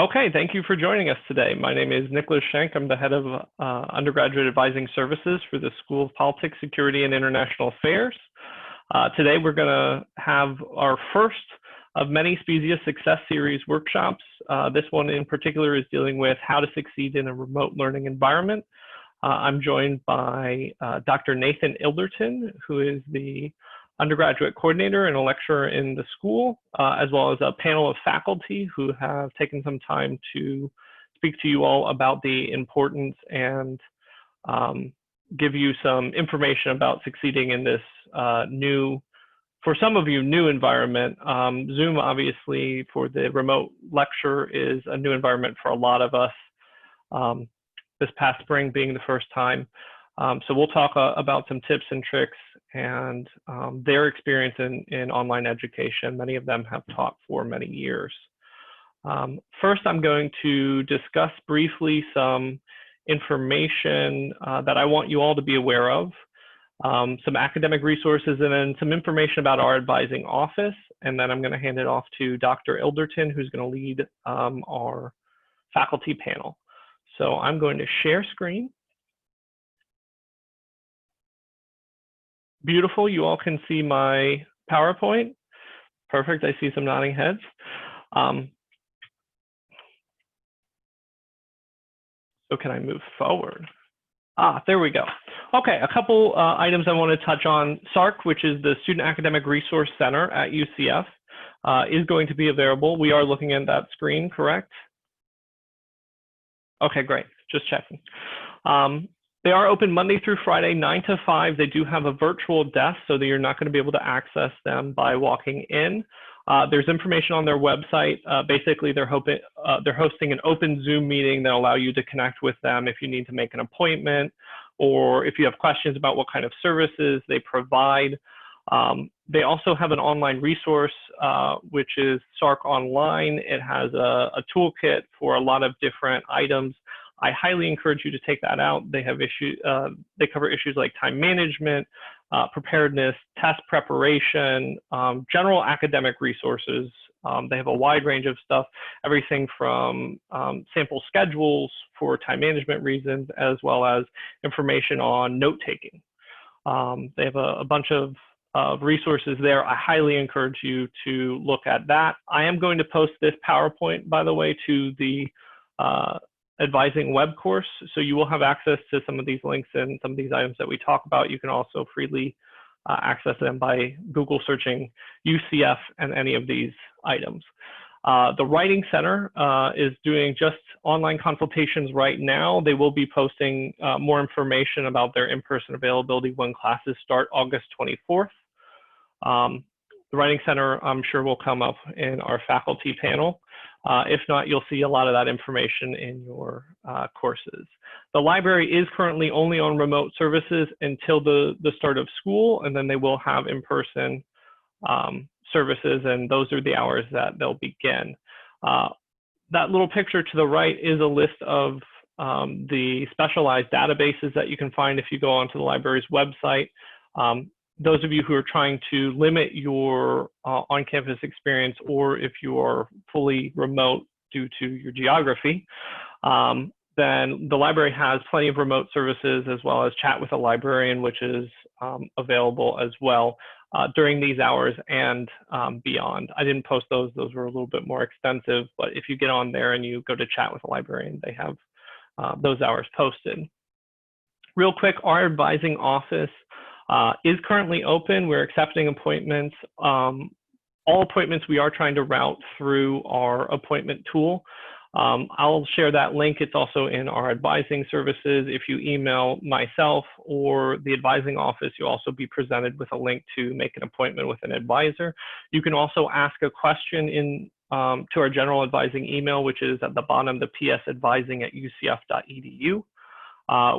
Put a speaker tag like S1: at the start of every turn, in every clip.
S1: Okay, thank you for joining us today. My name is Nicholas Schenk. I'm the head of undergraduate advising services for the School of Politics, Security, and International Affairs. Today, we're going to have our first of many SPSIA Success Series workshops. This one in particular is dealing with how to succeed in a remote learning environment. I'm joined by Dr. Nathan Ilderton, who is the undergraduate coordinator and a lecturer in the school, as well as a panel of faculty who have taken some time to speak to you all about the importance and give you some information about succeeding in this new, for some of you, new environment. Zoom, obviously, for the remote lecture is a new environment for a lot of us, this past spring being the first time. So we'll talk about some tips and tricks and their experience in online education. Many of them have taught for many years. First, I'm going to discuss briefly some information that I want you all to be aware of, some academic resources, and then some information about our advising office. And then I'm going to hand it off to Dr. Ilderton, who's going to lead our faculty panel. So I'm going to share screen. Beautiful, you all can see my PowerPoint. Perfect, I see some nodding heads. So can I move forward? There we go. Okay, a couple items I want to touch on. SARC, which is the Student Academic Resource Center at UCF, is going to be available. We are looking at that screen, correct? Okay, great, just checking. They are open Monday through Friday, 9 to 5. They do have a virtual desk, so that you're not going to be able to access them by walking in. There's information on their website. Basically, they're hosting an open Zoom meeting that allow you to connect with them if you need to make an appointment, or if you have questions about what kind of services they provide. They also have an online resource, which is SARC Online. It has a toolkit for a lot of different items. I highly encourage you to take that out. They have they cover issues like time management, preparedness, test preparation, general academic resources. They have a wide range of stuff, everything from sample schedules for time management reasons, as well as information on note-taking. They have a bunch of resources there. I highly encourage you to look at that. I am going to post this PowerPoint, by the way, to the advising web course, so you will have access to some of these links and some of these items that we talk about. You can also freely access them by Google searching UCF and any of these items. The Writing Center is doing just online consultations right now. They will be posting more information about their in-person availability when classes start August 24th. The Writing Center, I'm sure, will come up in our faculty panel. If not, you'll see a lot of that information in your courses. The library is currently only on remote services until the start of school, and then they will have in-person services, and those are the hours that they'll begin. That little picture to the right is a list of the specialized databases that you can find if you go onto the library's website. Those of you who are trying to limit your on-campus experience, or if you are fully remote due to your geography, then the library has plenty of remote services, as well as Chat with a Librarian, which is available as well during these hours and beyond. I didn't post those. Those were a little bit more extensive, but if you get on there and you go to Chat with a Librarian, they have those hours posted. Real quick, our advising office is currently open. We're accepting appointments. All appointments we are trying to route through our appointment tool. I'll share that link. It's also in our advising services. If you email myself or the advising office, you'll also be presented with a link to make an appointment with an advisor. You can also ask a question in to our general advising email, which is at the bottom, the psadvising@ucf.edu.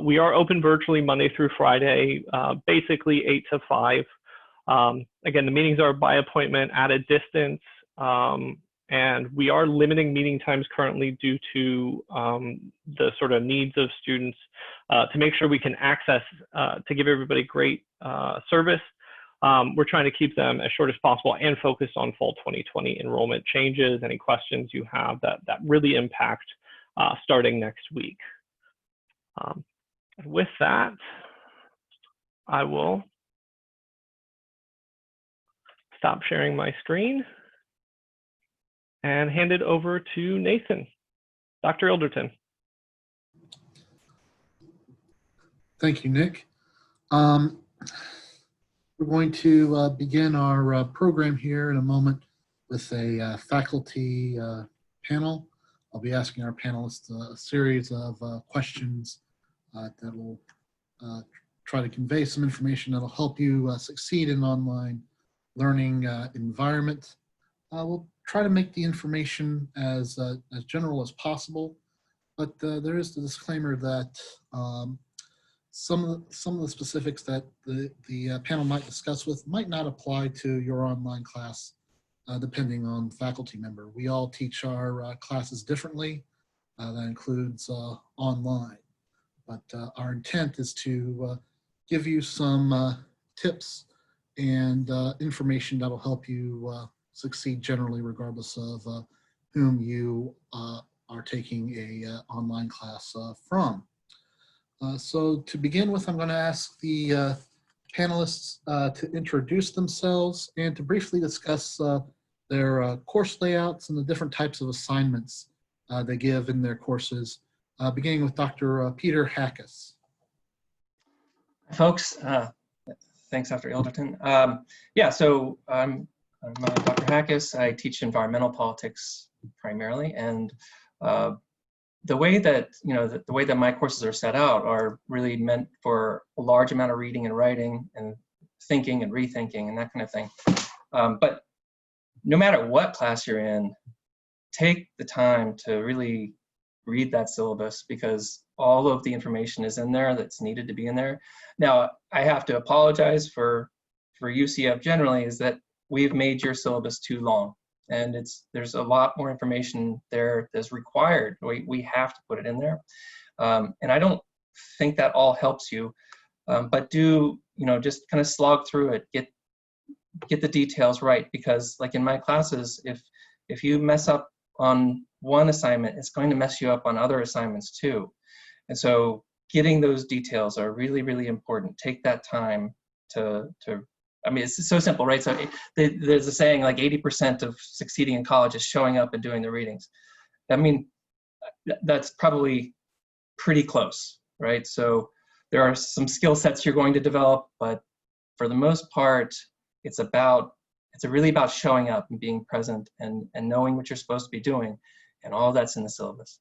S1: We are open virtually Monday through Friday, basically 8 to 5. Again, the meetings are by appointment at a distance, and we are limiting meeting times currently due to the sort of needs of students to make sure we can access, to give everybody great service. we're trying to keep them as short as possible and focus on fall 2020 enrollment changes, any questions you have that really impact starting next week. And with that, I will stop sharing my screen and hand it over to Nathan. Dr. Ilderton.
S2: Thank you, Nick. We're going to begin our program here in a moment with a faculty panel. I'll be asking our panelists a series of questions that will try to convey some information that will help you succeed in an online learning environment. We'll try to make the information as general as possible, but there is the disclaimer that some of the specifics that the panel might discuss with might not apply to your online class, depending on faculty member. We all teach our classes differently. That includes online. But our intent is to give you some tips and information that will help you succeed generally, regardless of whom you are taking a online class from. So to begin with, I'm going to ask the panelists to introduce themselves and to briefly discuss their course layouts and the different types of assignments they give in their courses, beginning with Dr. Peter Hackus.
S3: Hi, folks. Thanks, Dr. Ilderton. Yeah, so I'm Dr. Hackus. I teach environmental politics primarily, and the way that the way that my courses are set out are really meant for a large amount of reading and writing and thinking and rethinking and that kind of thing. But no matter what class you're in, take the time to really read that syllabus, because all of the information is in there that's needed to be in there. Now, I have to apologize for UCF generally, is that we've made your syllabus too long. And there's a lot more information there that's required. We have to put it in there. And I don't think that all helps you, but do, just kind of slog through it, get the details right, because like in my classes, if you mess up on one assignment, it's going to mess you up on other assignments too. And so getting those details are really, really important. Take that time to I mean, it's so simple, right? So there's a saying like 80% of succeeding in college is showing up and doing the readings. I mean, that's probably pretty close, right? So there are some skill sets you're going to develop, but for the most part, it's really about showing up and being present and knowing what you're supposed to be doing. And all that's in the syllabus.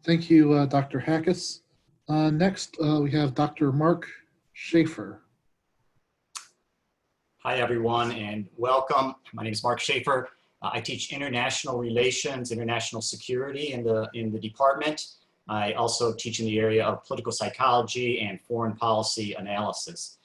S2: Thank you, Dr. Hackus. Next, we have Dr. Mark Shafer.
S4: Hi, everyone, and welcome. My name is Mark Shafer. I teach international relations, international security in the department. I also teach in the area of political psychology and foreign policy analysis.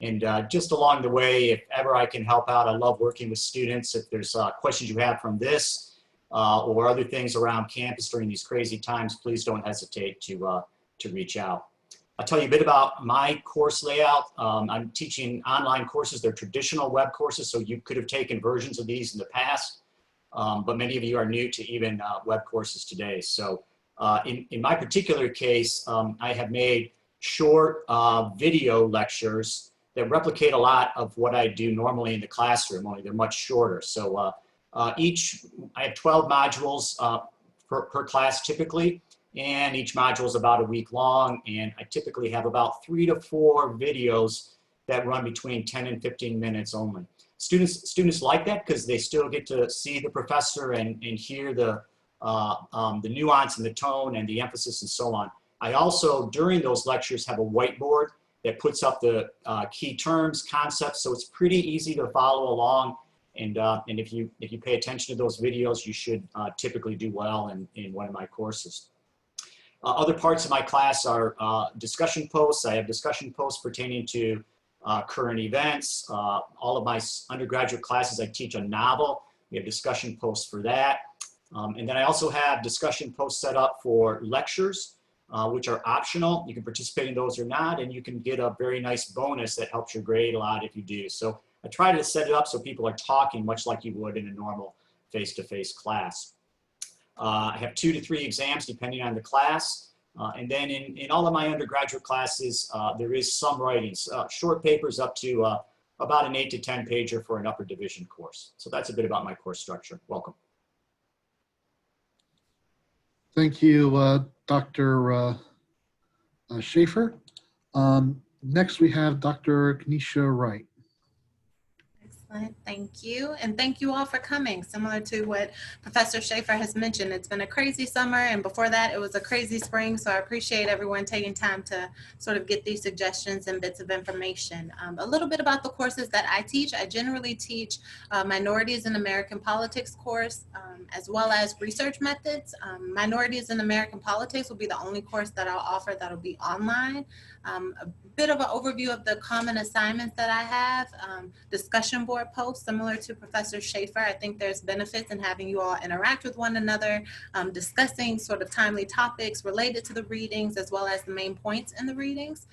S4: And just along the way, if ever I can help out, I love working with students. If there's questions you have from this or other things around campus during these crazy times, please don't hesitate to reach out. I'll tell you a bit about my course layout. I'm teaching online courses. They're traditional web courses, so you could have taken versions of these in the past, but many of you are new to even web courses today. So in my particular case, I have made short video lectures that replicate a lot of what I do normally in the classroom, only they're much shorter. So I have 12 modules per class typically, and each module is about a week long, and I typically have about 3 to 4 videos that run between 10 and 15 minutes only. Students like that because they still get to see the professor and hear the nuance and the tone and the emphasis and so on. I also, during those lectures, have a whiteboard that puts up the key terms, concepts, so it's pretty easy to follow along. And if you pay attention to those videos, you should typically do well in one of my courses. Other parts of my class are discussion posts. I have discussion posts pertaining to current events. All of my undergraduate classes, I teach a novel. We have discussion posts for that. And then I also have discussion posts set up for lectures. which are optional. You can participate in those or not, and you can get a very nice bonus that helps your grade a lot if you do. So I try to set it up so people are talking much like you would in a normal face-to-face class. I have 2 to 3 exams depending on the class. And then in all of my undergraduate classes, there is some writings, short papers up to about an 8 to 10 pager for an upper division course. So that's a bit about my course structure. Welcome.
S2: Thank you, Dr. Shafer. Next, we have Dr. Khanisha Wright.
S5: Excellent, thank you. And thank you all for coming. Similar to what Professor Shafer has mentioned, it's been a crazy summer, and before that it was a crazy spring. So I appreciate everyone taking time to sort of get these suggestions and bits of information. A little bit about the courses that I teach. I generally teach Minorities in American Politics course, as well as research methods. Minorities in American Politics will be the only course that I'll offer that'll be online. A bit of an overview of the common assignments that I have. Discussion board posts, similar to Professor Shafer. I think there's benefits in having you all interact with one another, discussing sort of timely topics related to the readings, as well as the main points in the readings.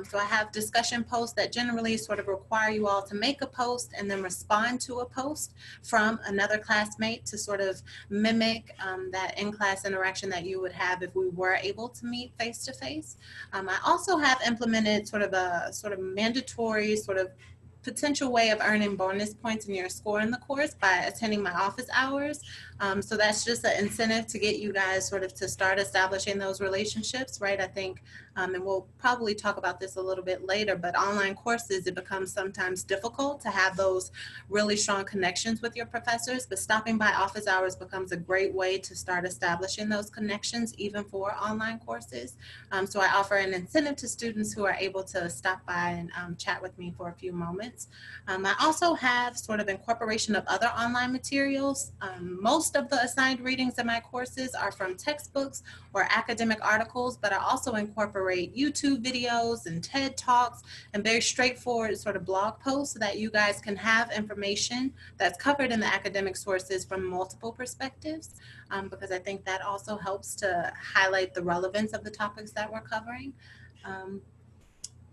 S5: So I have discussion posts that generally sort of require you all to make a post and then respond to a post from another classmate to sort of mimic that in-class interaction that you would have if we were able to meet face-to-face. I also have implemented sort of a mandatory sort of potential way of earning bonus points in your score in the course by attending my office hours. So that's just an incentive to get you guys sort of to start establishing those relationships, right? I think, and we'll probably talk about this a little bit later, but online courses, it becomes sometimes difficult to have those really strong connections with your professors, but stopping by office hours becomes a great way to start establishing those connections, even for online courses. So I offer an incentive to students who are able to stop by and chat with me for a few moments. I also have sort of incorporation of other online materials. Most of the assigned readings in my courses are from textbooks or academic articles, but I also incorporate YouTube videos and TED Talks and very straightforward sort of blog posts so that you guys can have information that's covered in the academic sources from multiple perspectives, because I think that also helps to highlight the relevance of the topics that we're covering.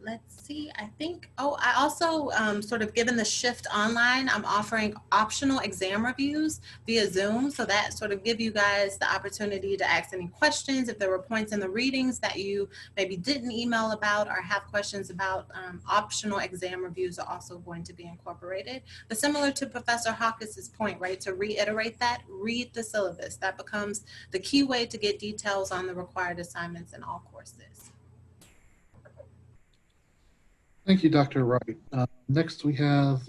S5: Let's see, I think, I also sort of, given the shift online, I'm offering optional exam reviews via Zoom. So that sort of give you guys the opportunity to ask any questions. If there were points in the readings that you maybe didn't email about or have questions about, optional exam reviews are also going to be incorporated. But similar to Professor Hawkins' point, right, to reiterate that, read the syllabus. That becomes the key way to get details on the required assignments in all courses.
S2: Thank you, Dr. Wright. Next, we have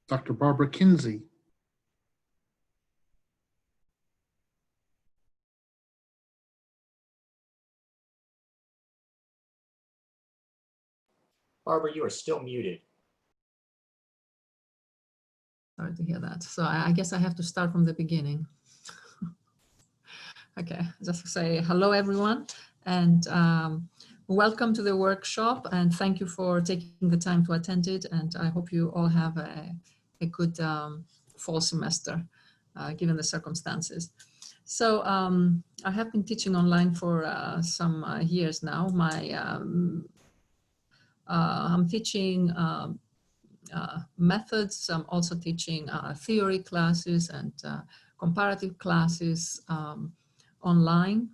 S2: Dr. Barbara Kinsey.
S4: Barbara, you are still muted.
S6: Sorry to hear that. So I guess I have to start from the beginning. Okay, just to say hello, everyone, and welcome to the workshop, and thank you for taking the time to attend it. And I hope you all have a good fall semester, given the circumstances. So I have been teaching online for some years now. I'm teaching methods. I'm also teaching theory classes and comparative classes online.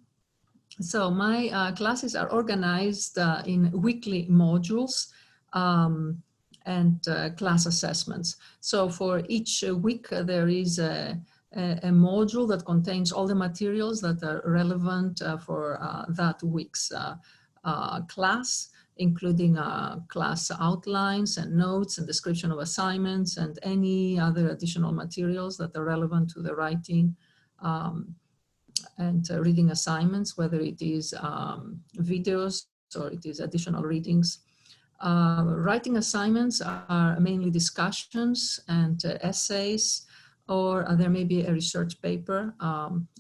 S6: So my classes are organized in weekly modules and class assessments. So for each week, there is a module that contains all the materials that are relevant for that week's class, including class outlines and notes and description of assignments and any other additional materials that are relevant to the writing and reading assignments, whether it is videos or it is additional readings. Writing assignments are mainly discussions and essays, or there may be a research paper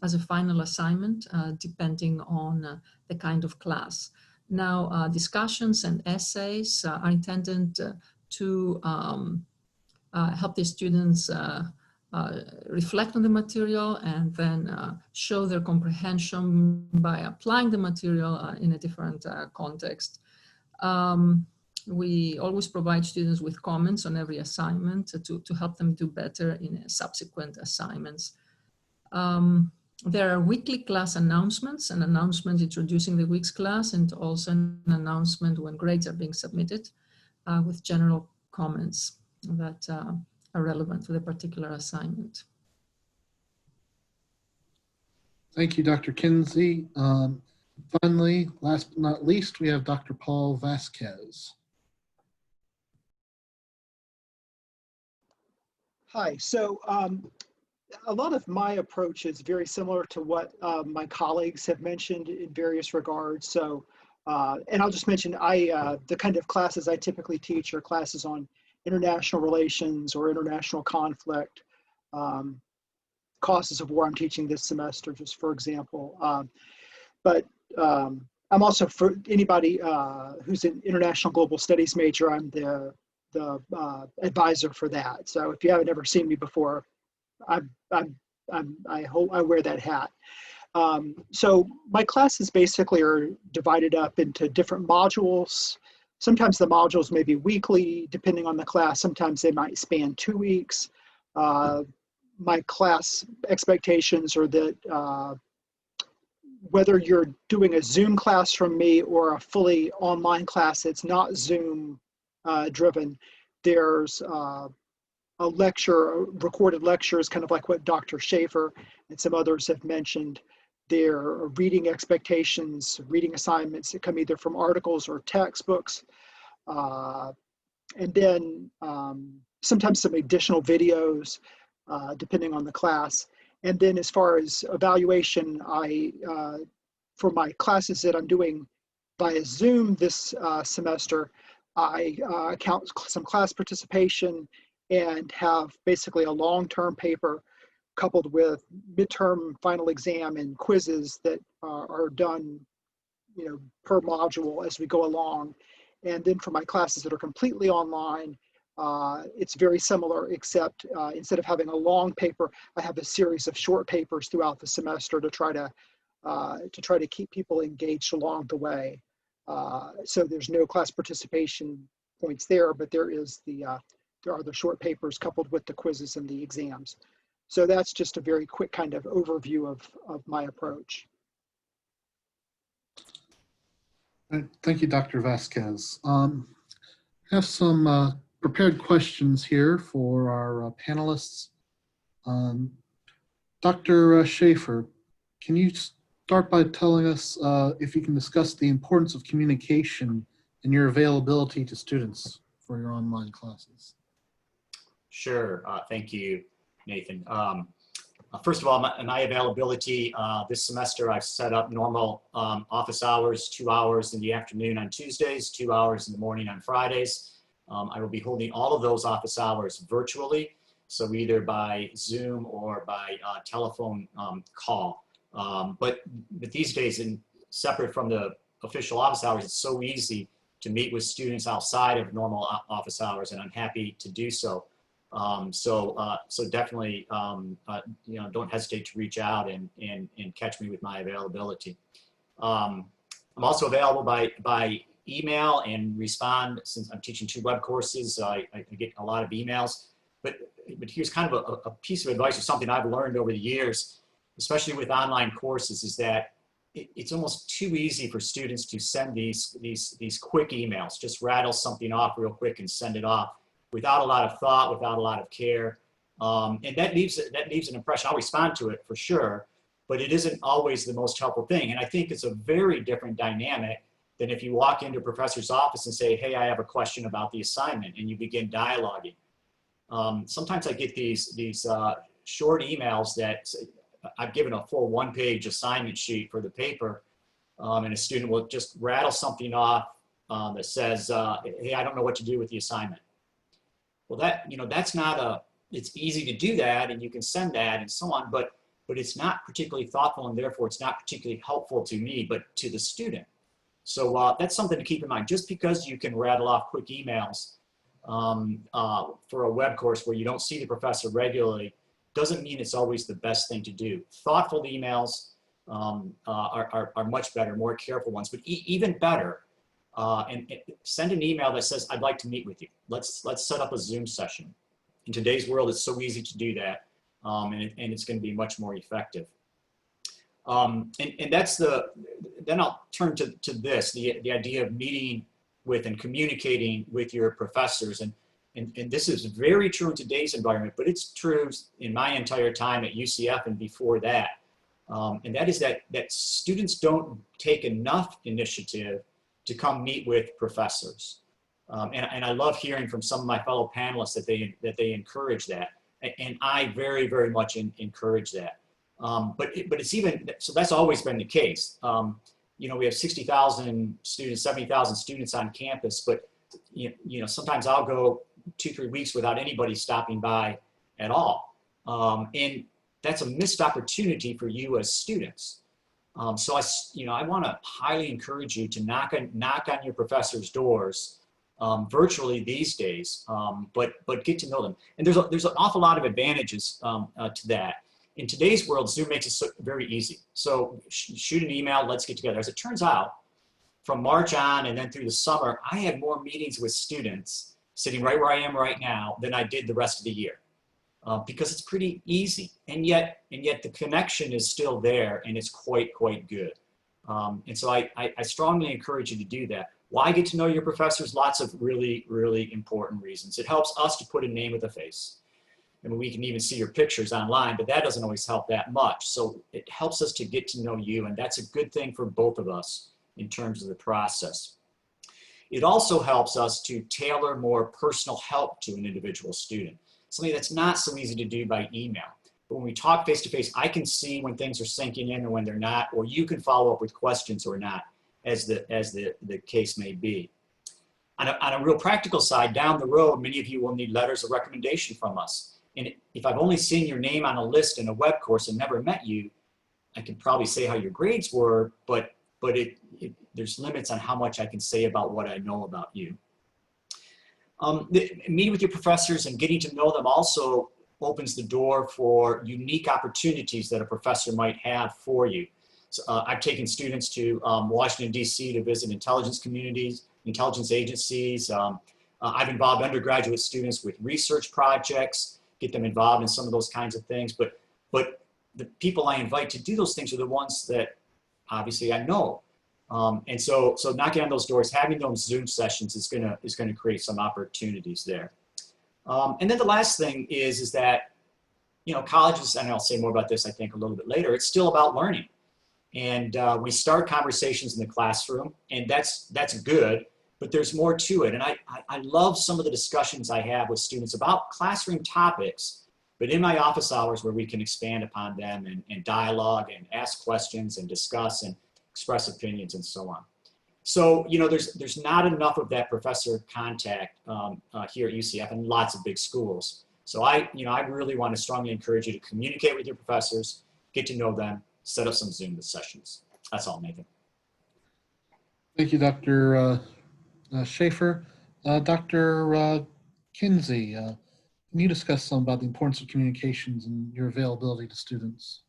S6: as a final assignment, depending on the kind of class. Now, discussions and essays are intended to help the students reflect on the material and then show their comprehension by applying the material in a different context. We always provide students with comments on every assignment to help them do better in subsequent assignments. There are weekly class announcements, an announcement introducing the week's class, and also an announcement when grades are being submitted with general comments that are relevant to the particular assignment.
S2: Thank you, Dr. Kinsey. Finally, last but not least, we have Dr. Paul Vasquez.
S7: Hi, so a lot of my approach is very similar to what my colleagues have mentioned in various regards. So, and I'll just mention, the kind of classes I typically teach are classes on international relations or international conflict, causes of war I'm teaching this semester, just for example. But I'm also, for anybody who's an international global studies major, I'm the advisor for that. So if you haven't ever seen me before, I wear that hat. So my classes basically are divided up into different modules. Sometimes the modules may be weekly, depending on the class. Sometimes they might span 2 weeks. My class expectations are that whether you're doing a Zoom class from me or a fully online class that's not Zoom driven, there's a lecture, a recorded lectures, kind of like what Dr. Shafer and some others have mentioned. There are reading expectations, reading assignments that come either from articles or textbooks. And then sometimes some additional videos, depending on the class. And then as far as evaluation, for my classes that I'm doing via Zoom this semester, I count some class participation and have basically a long-term paper coupled with midterm final exam and quizzes that are done, per module as we go along. And then for my classes that are completely online, it's very similar, except instead of having a long paper, I have a series of short papers throughout the semester to try to keep people engaged along the way. So there's no class participation points there, but there are the short papers coupled with the quizzes and the exams. So that's just a very quick kind of overview of my approach.
S2: Thank you, Dr. Vasquez. I have some prepared questions here for our panelists. Dr. Shafer, can you start by telling us if you can discuss the importance of communication and your availability to students for your online classes?
S4: Sure. Thank you, Nathan. First of all, my availability this semester, I've set up normal office hours, 2 hours in the afternoon on Tuesdays, 2 hours in the morning on Fridays. I will be holding all of those office hours virtually, so either by Zoom or by telephone call. But these days, separate from the official office hours, it's so easy to meet with students outside of normal office hours, and I'm happy to do so. So definitely, don't hesitate to reach out and catch me with my availability. I'm also available by email and respond, since I'm teaching 2 web courses. I get a lot of emails, but here's kind of a piece of advice or something I've learned over the years, especially with online courses, is that it's almost too easy for students to send these quick emails, just rattle something off real quick and send it off, without a lot of thought, without a lot of care. And that leaves an impression. I'll respond to it for sure, but it isn't always the most helpful thing. And I think it's a very different dynamic than if you walk into a professor's office and say, hey, I have a question about the assignment, and you begin dialoguing. Sometimes I get these short emails that I've given a full 1-page assignment sheet for the paper, and a student will just rattle something off that says, hey, I don't know what to do with the assignment. Well, that's not it's easy to do that, and you can send that and so on, but it's not particularly thoughtful, and therefore it's not particularly helpful to me, but to the student. So that's something to keep in mind. Just because you can rattle off quick emails for a web course where you don't see the professor regularly, doesn't mean it's always the best thing to do. Thoughtful emails are much better, more careful ones, but even better, and send an email that says, I'd like to meet with you. Let's set up a Zoom session. In today's world, it's so easy to do that, and it's going to be much more effective. And that's then I'll turn to this, the idea of meeting with and communicating with your professors. And this is very true in today's environment, but it's true in my entire time at UCF and before that. And that is that students don't take enough initiative to come meet with professors. And I love hearing from some of my fellow panelists that they encourage that. And I very, very much encourage that. But it's even, so that's always been the case. You know, we have 60,000 students, 70,000 students on campus, but you know, sometimes I'll go 2-3 weeks without anybody stopping by at all. And that's a missed opportunity for you as students. So I want to highly encourage you to knock on your professors' doors virtually these days, but get to know them. And there's an awful lot of advantages to that. In today's world, Zoom makes it so very easy. So shoot an email, let's get together. As it turns out, from March on and then through the summer, I had more meetings with students sitting right where I am right now than I did the rest of the year. Because it's pretty easy, and yet the connection is still there, and it's quite good. And so I strongly encourage you to do that. Why get to know your professors? Lots of really important reasons. It helps us to put a name with a face. I mean, we can even see your pictures online, but that doesn't always help that much. So it helps us to get to know you, and that's a good thing for both of us in terms of the process. It also helps us to tailor more personal help to an individual student. Something that's not so easy to do by email. But when we talk face-to-face, I can see when things are sinking in or when they're not, or you can follow up with questions or not, as the case may be. On a real practical side, down the road, many of you will need letters of recommendation from us. And if I've only seen your name on a list in a web course and never met you, I can probably say how your grades were, but there's limits on how much I can say about what I know about you. Meeting with your professors and getting to know them also opens the door for unique opportunities that a professor might have for you. So, I've taken students to Washington, D.C. to visit intelligence communities, intelligence agencies. I've involved undergraduate students with research projects, get them involved in some of those kinds of things. But the people I invite to do those things are the ones that obviously I know. And so knocking on those doors, having those Zoom sessions is gonna create some opportunities there. And then the last thing is that, you know, colleges, and I'll say more about this, I think, a little bit later, it's still about learning. And we start conversations in the classroom, and that's good, but there's more to it. And I love some of the discussions I have with students about classroom topics, but in my office hours where we can expand upon them and dialogue and ask questions and discuss and express opinions and so on. So, you know, there's not enough of that professor contact here at UCF and lots of big schools. So I really want to strongly encourage you to communicate with your professors, get to know them, set up some Zoom sessions. That's all, Nathan.
S2: Thank you, Dr. Shafer. Dr. Kinsey, can you discuss some about the importance of communications and your availability to students?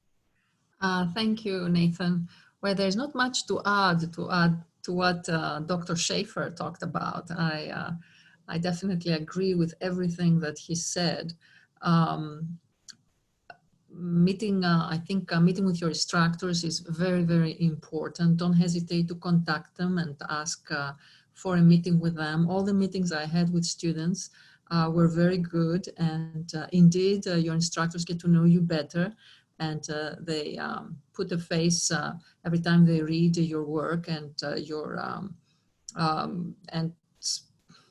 S6: Thank you, Nathan. Well, there's not much to add to what Dr. Shafer talked about. I definitely agree with everything that he said. I think meeting with your instructors is very important. Don't hesitate to contact them and ask for a meeting with them. All the meetings I had with students were very good, and indeed your instructors get to know you better, and they put a face every time they read your work, and and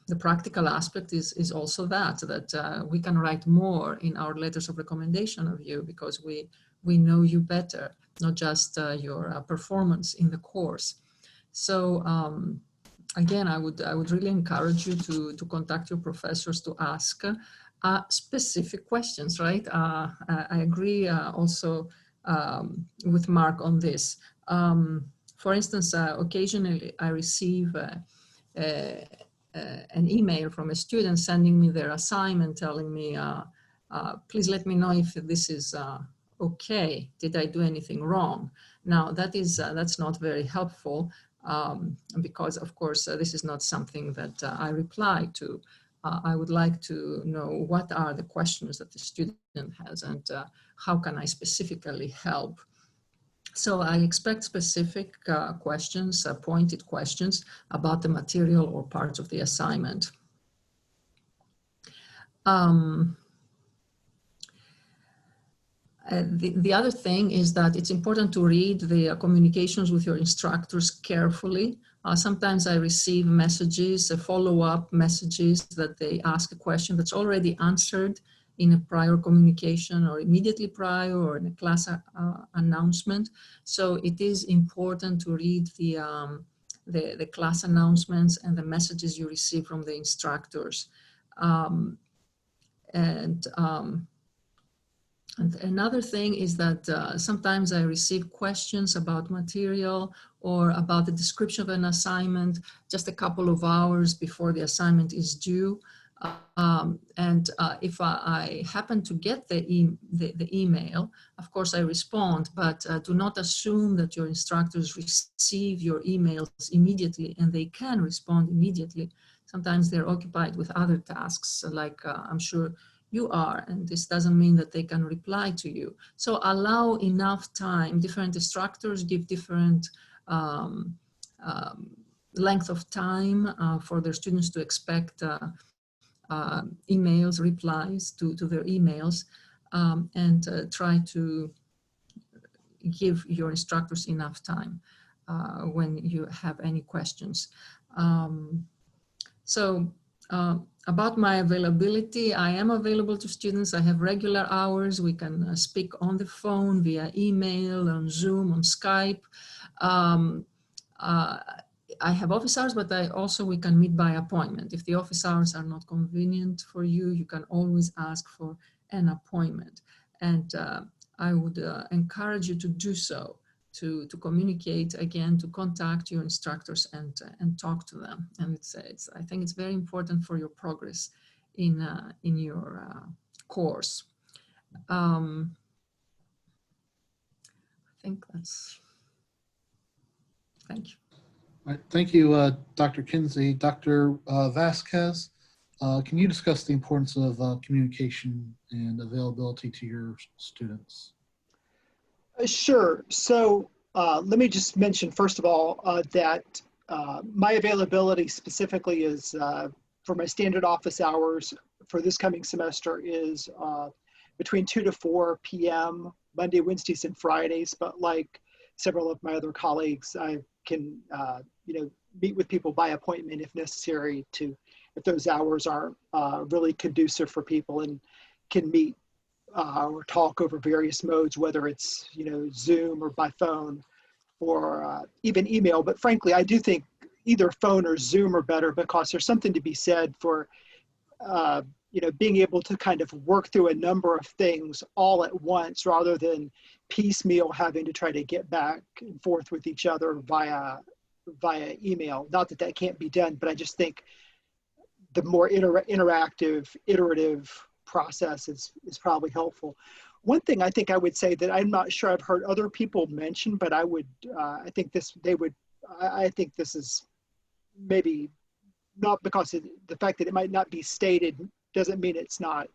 S6: the practical aspect is also that we can write more in our letters of recommendation of you because we know you better, not just your performance in the course. So again, I would really encourage you to contact your professors to ask specific questions, right? I agree also with Mark on this. For instance, occasionally I receive an email from a student sending me their assignment, telling me please let me know if this is okay. Did I do anything wrong? Now that's not very helpful because of course this is not something that I reply to. I would like to know what are the questions that the student has and how can I specifically help. So I expect specific questions, pointed questions about the material or parts of the assignment. The other thing is that it's important to read the communications with your instructors carefully. Sometimes I receive messages, follow-up messages that they ask a question that's already answered in a prior communication or immediately prior or in a class announcement. So it is important to read the class announcements and the messages you receive from the instructors. And another thing is that sometimes I receive questions about material or about the description of an assignment just a couple of hours before the assignment is due. If I happen to get the email, of course I respond, but do not assume that your instructors receive your emails immediately and they can respond immediately. Sometimes they're occupied with other tasks, like I'm sure you are, and this doesn't mean that they can reply to you. So allow enough time. Different instructors give different length of time for their students to expect emails, replies to their emails, and try to give your instructors enough time when you have any questions. About my availability, I am available to students. I have regular hours. We can speak on the phone, via email, on Zoom, on Skype. I have office hours, but we can meet by appointment. If the office hours are not convenient for you, you can always ask for an appointment. And I would encourage you to do so, to communicate again, to contact your instructors and talk to them. And I think it's very important for your progress in your course. I think that's, thank you.
S2: All right, thank you, Dr. Kinsey. Dr. Vasquez, can you discuss the importance of communication and availability to your students?
S7: Sure. So let me just mention, first of all, that my availability specifically is for my standard office hours for this coming semester is between 2 to 4 p.m. Monday, Wednesdays, and Fridays. But like several of my other colleagues, I can meet with people by appointment if necessary, if those hours aren't really conducive for people, and can meet or talk over various modes, whether it's Zoom or by phone or even email. But frankly, I do think either phone or Zoom are better, because there's something to be said for being able to kind of work through a number of things all at once, rather than piecemeal having to try to get back and forth with each other via email. Not that that can't be done, but I just think the more interactive, iterative process is probably helpful. One thing I think I would say that I'm not sure I've heard other people mention, but I think this is maybe not, because the fact that it might not be stated doesn't mean it's not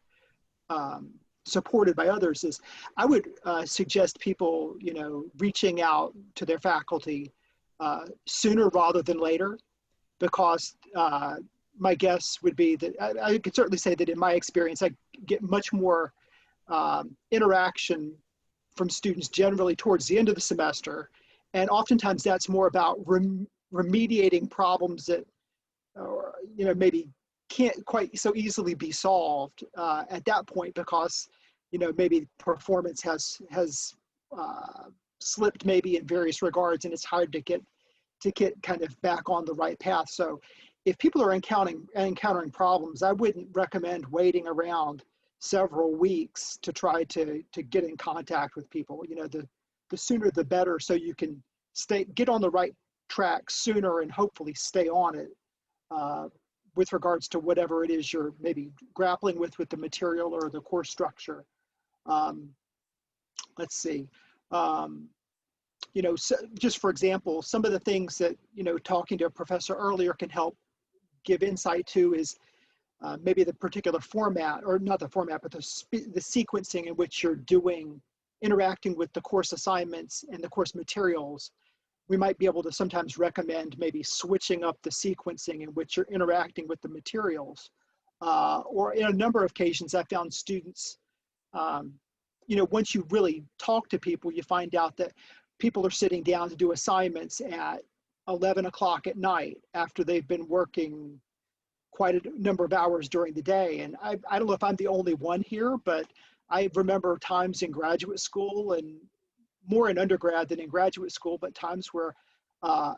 S7: supported by others, is I would suggest people, reaching out to their faculty sooner rather than later, because my guess would be that I could certainly say that in my experience, I get much more interaction from students generally towards the end of the semester. And oftentimes that's more about remediating problems that, maybe can't quite so easily be solved at that point, because, maybe performance has slipped maybe in various regards, and it's hard to get kind of back on the right path. So if people are encountering problems, I wouldn't recommend waiting around several weeks to try to get in contact with people. The sooner the better, so you can get on the right track sooner and hopefully stay on it with regards to whatever it is you're maybe grappling with the material or the course structure. Let's see. You know, so just for example, some of the things that, you know, talking to a professor earlier can help give insight to is maybe the particular format, or not the format, but the sequencing in which you're interacting with the course assignments and the course materials. We might be able to sometimes recommend maybe switching up the sequencing in which you're interacting with the materials. Or in a number of occasions, I found students, you know, once you really talk to people, you find out that people are sitting down to do assignments at 11 o'clock at night after they've been working quite a number of hours during the day. And I don't know if I'm the only one here, but I remember times in graduate school, and more in undergrad than in graduate school, but times where,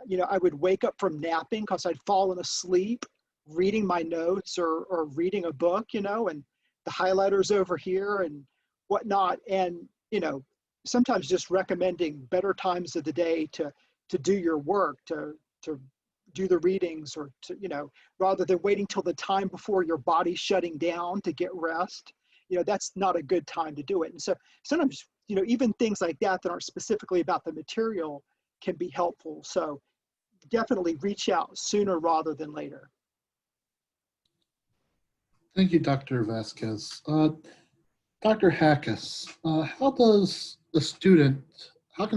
S7: you know, I would wake up from napping because I'd fallen asleep reading my notes or reading a book, you know, and the highlighter's over here and whatnot. And, you know, sometimes just recommending better times of the day to do your work, to do the readings, or to, you know, rather than waiting till the time before your body's shutting down to get rest, you know, that's not a good time to do it. And so sometimes, you know, even things like that aren't specifically about the material can be helpful. So definitely reach out sooner rather than later.
S2: Thank you, Dr. Vasquez. Dr. Hackes, how can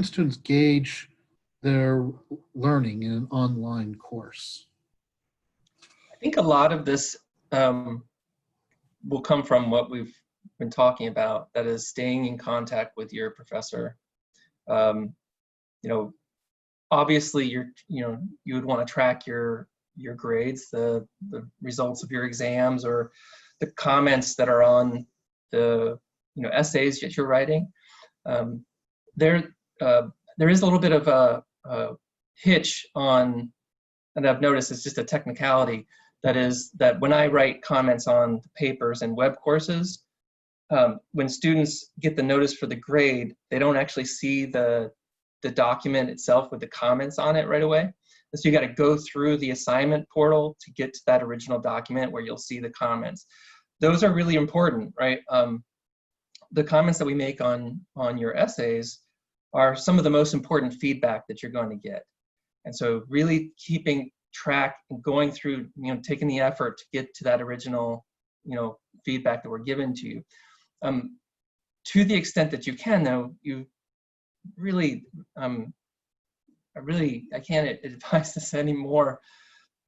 S2: students gauge their learning in an online course?
S3: I think a lot of this will come from what we've been talking about, that is staying in contact with your professor. You know, obviously you would want to track your grades, the results of your exams, or the comments that are on the, you know, essays that you're writing. There is a little bit of a hitch on, and I've noticed it's just a technicality, that is that when I write comments on papers and web courses, when students get the notice for the grade, they don't actually see the document itself with the comments on it right away. And so you got to go through the assignment portal to get to that original document where you'll see the comments. Those are really important, right? The comments that we make on your essays are some of the most important feedback that you're going to get. And so really keeping track and going through, you know, taking the effort to get to that original, you know, feedback that we're given to you. To the extent that you can, though, you really, I can't advise this any more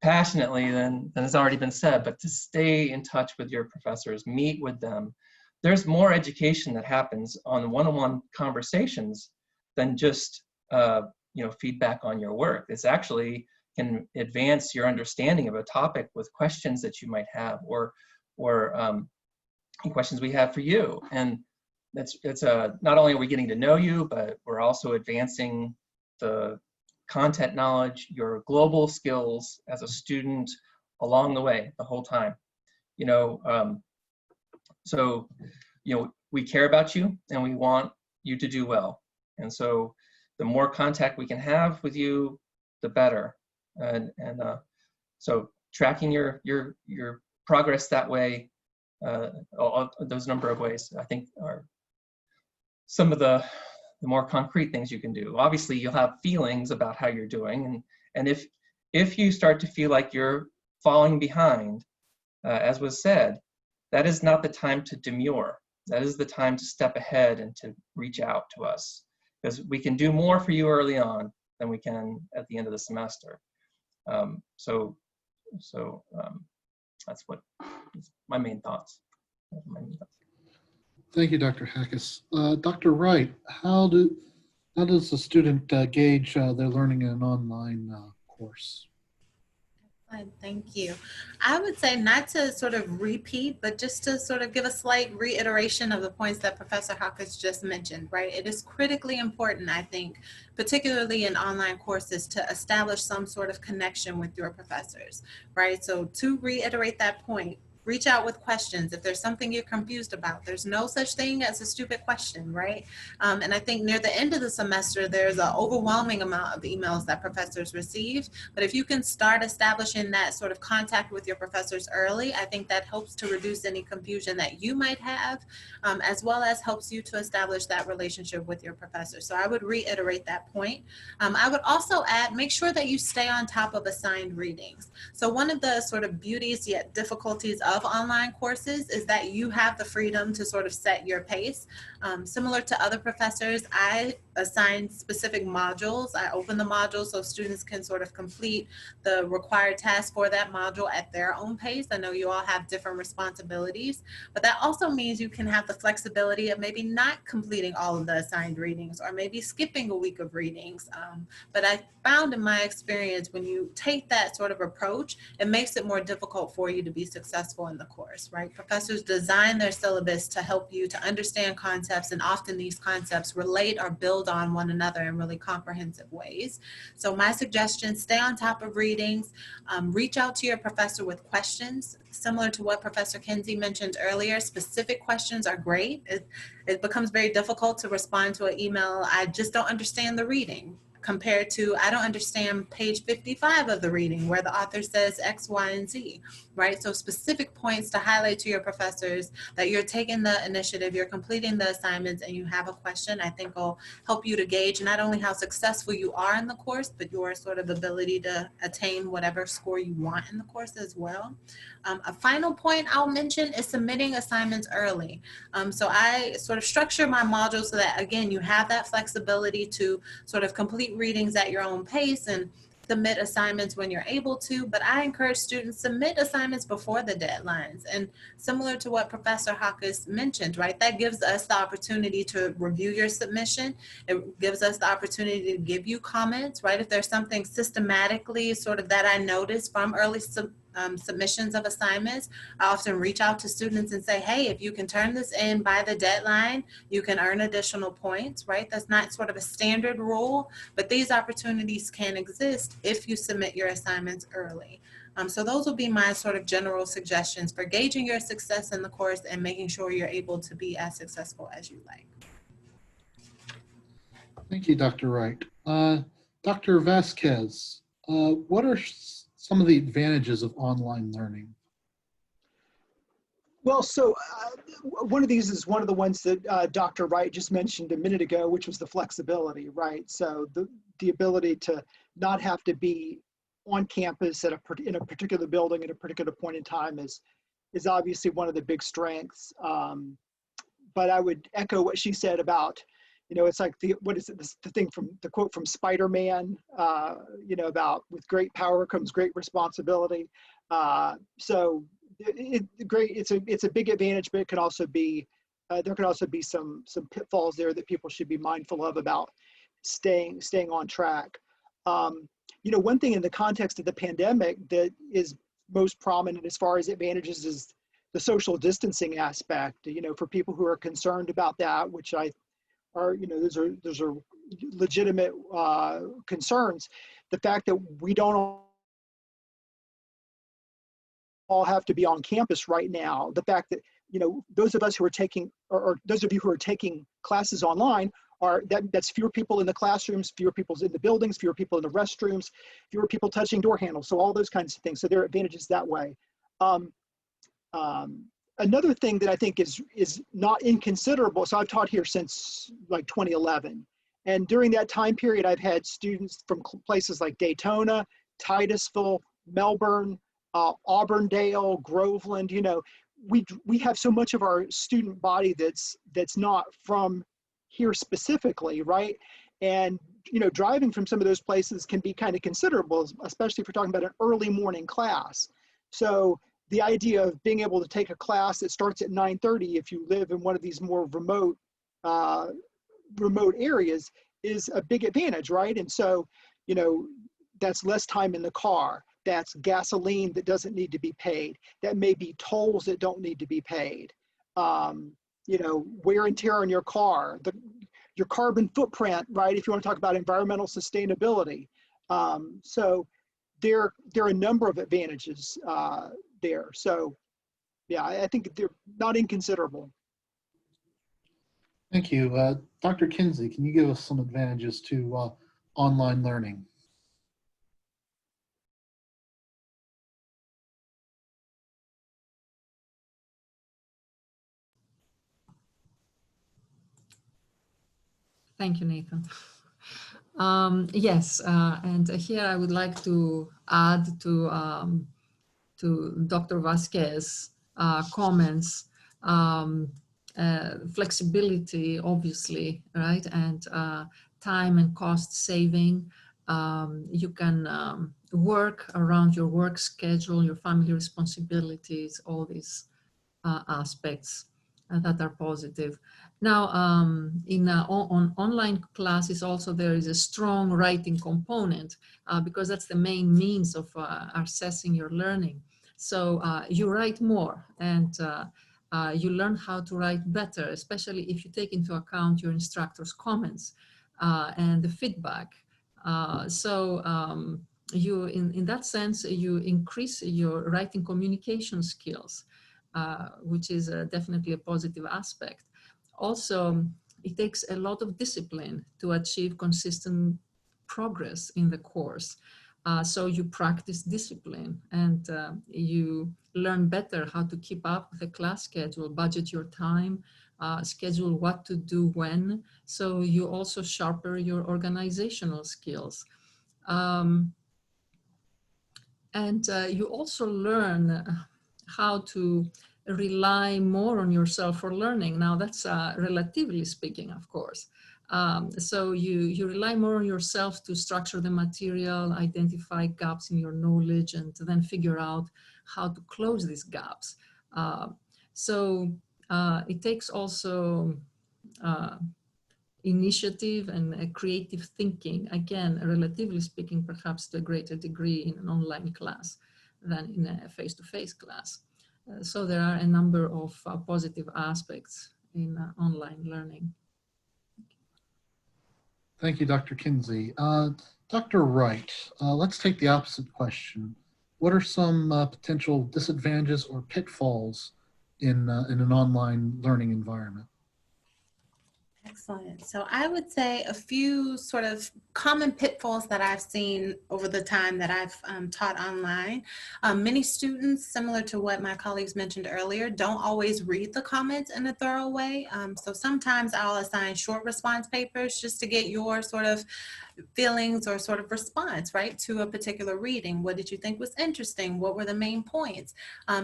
S3: passionately than has already been said, but to stay in touch with your professors, meet with them. There's more education that happens on one-on-one conversations than just, you know, feedback on your work. It's actually can advance your understanding of a topic with questions that you might have, or questions we have for you. And it's not only are we getting to know you, but we're also advancing the content knowledge, your global skills as a student along the way, the whole time. You know, so, you know, we care about you and we want you to do well. And so the more contact we can have with you, the better. And so tracking your progress that way, all those number of ways, I think are some of the more concrete things you can do. Obviously, you'll have feelings about how you're doing, and if you start to feel like you're falling behind, as was said, that is not the time to demur. That is the time to step ahead and to reach out to us, because we can do more for you early on than we can at the end of the semester. So that's my main thoughts.
S2: Thank you, Dr. Hackes. Dr. Wright, how does the student gauge their learning in an online course?
S5: Thank you. I would say not to sort of repeat, but just to sort of give a slight reiteration of the points that Professor Hackes just mentioned, right? It is critically important, I think, particularly in online courses, to establish some sort of connection with your professors, right? So to reiterate that point, reach out with questions. If there's something you're confused about, there's no such thing as a stupid question, right? And I think near the end of the semester, there's an overwhelming amount of emails that professors receive. But if you can start establishing that sort of contact with your professors early, I think that helps to reduce any confusion that you might have, as well as helps you to establish that relationship with your professor. So I would reiterate that point. I would also add, make sure that you stay on top of assigned readings. So one of the sort of beauties yet difficulties of online courses is that you have the freedom to sort of set your pace. Similar to other professors, I assign specific modules. I open the module so students can sort of complete the required task for that module at their own pace. I know you all have different responsibilities, but that also means you can have the flexibility of maybe not completing all of the assigned readings or maybe skipping a week of readings. But I found in my experience, when you take that sort of approach, it makes it more difficult for you to be successful in the course, right? Professors design their syllabus to help you to understand concepts, and often these concepts relate or build on one another in really comprehensive ways. So my suggestion, stay on top of readings, reach out to your professor with questions. Similar to what Professor Kinsey mentioned earlier, specific questions are great. It becomes very difficult to respond to an email, I just don't understand the reading, compared to, I don't understand page 55 of the reading where the author says X, Y, and Z, right? So specific points to highlight to your professors that you're taking the initiative, you're completing the assignments, and you have a question, I think will help you to gauge not only how successful you are in the course, but your sort of ability to attain whatever score you want in the course as well. A final point I'll mention is submitting assignments early. So I sort of structure my modules so that, again, you have that flexibility to sort of complete readings at your own pace and submit assignments when you're able to, but I encourage students submit assignments before the deadlines. And similar to what Professor Hawkes mentioned, right, that gives us the opportunity to review your submission. It gives us the opportunity to give you comments, right? If there's something systematically sort of that I noticed from early submissions of assignments, I often reach out to students and say, hey, if you can turn this in by the deadline, you can earn additional points, right? That's not sort of a standard rule, but these opportunities can exist if you submit your assignments early. So those will be my sort of general suggestions for gauging your success in the course and making sure you're able to be as successful as you like.
S2: Thank you, Dr. Wright. Dr. Vasquez, what are some of the advantages of online learning?
S7: Well, so one of these is one of the ones that Dr. Wright just mentioned a minute ago, which was the flexibility, right? So the ability to not have to be on campus in a particular building at a particular point in time is obviously one of the big strengths. But I would echo what she said about, you know, it's like the quote from Spider-Man, you know, about with great power comes great responsibility. So it's a big advantage, but it can also be, there can also be some pitfalls there that people should be mindful of about staying on track. You know, one thing in the context of the pandemic that is most prominent as far as advantages is the social distancing aspect, you know, for people who are concerned about that, which you know, those are legitimate concerns. The fact that we don't all have to be on campus right now, the fact that, you know, those of us who are taking, or those of you who are taking classes online, that's fewer people in the classrooms, fewer people in the buildings, fewer people in the restrooms, fewer people touching door handles, so all those kinds of things. So there are advantages that way. Another thing that I think is not inconsiderable, so I've taught here since like 2011, and during that time period I've had students from places like Daytona, Titusville, Melbourne, Auburndale, Groveland. You know, we have so much of our student body that's not from here specifically, right? And, you know, driving from some of those places can be kind of considerable, especially if we're talking about an early morning class. So the idea of being able to take a class that starts at 9:30 if you live in one of these more remote areas is a big advantage, right? And so, you know, that's less time in the car. That's gasoline that doesn't need to be paid. That may be tolls that don't need to be paid. You know, wear and tear on your car, your carbon footprint, right? If you want to talk about environmental sustainability. So there are a number of advantages there. So yeah, I think they're not inconsiderable.
S2: Thank you. Dr. Kinsey, can you give us some advantages to online learning?
S6: Thank you, Nathan. Yes, and here I would like to add to Dr. Vasquez comments, flexibility, obviously, right? And time and cost saving. You can work around your work schedule, your family responsibilities, all these aspects that are positive. Now, on online classes also there is a strong writing component because that's the main means of assessing your learning. So you write more and you learn how to write better, especially if you take into account your instructor's comments and the feedback. You, in that sense, you increase your writing communication skills. Which is definitely a positive aspect. Also, it takes a lot of discipline to achieve consistent progress in the course. So you practice discipline and you learn better how to keep up with the class schedule, budget your time, schedule what to do when. So you also sharpen your organizational skills. And you also learn how to rely more on yourself for learning. Now that's relatively speaking, of course. So you rely more on yourself to structure the material, identify gaps in your knowledge, and then figure out how to close these gaps. It takes also initiative and creative thinking, again, relatively speaking, perhaps to a greater degree in an online class than in a face-to-face class. So there are a number of positive aspects in online learning.
S2: Thank you, Dr. Kinsey. Dr. Wright, let's take the opposite question. What are some potential disadvantages or pitfalls in an online learning environment?
S5: Excellent. So I would say a few sort of common pitfalls that I've seen over the time that I've taught online. Many students, similar to what my colleagues mentioned earlier, don't always read the comments in a thorough way. So sometimes I'll assign short response papers just to get your sort of feelings or sort of response, right, to a particular reading. What did you think was interesting? What were the main points?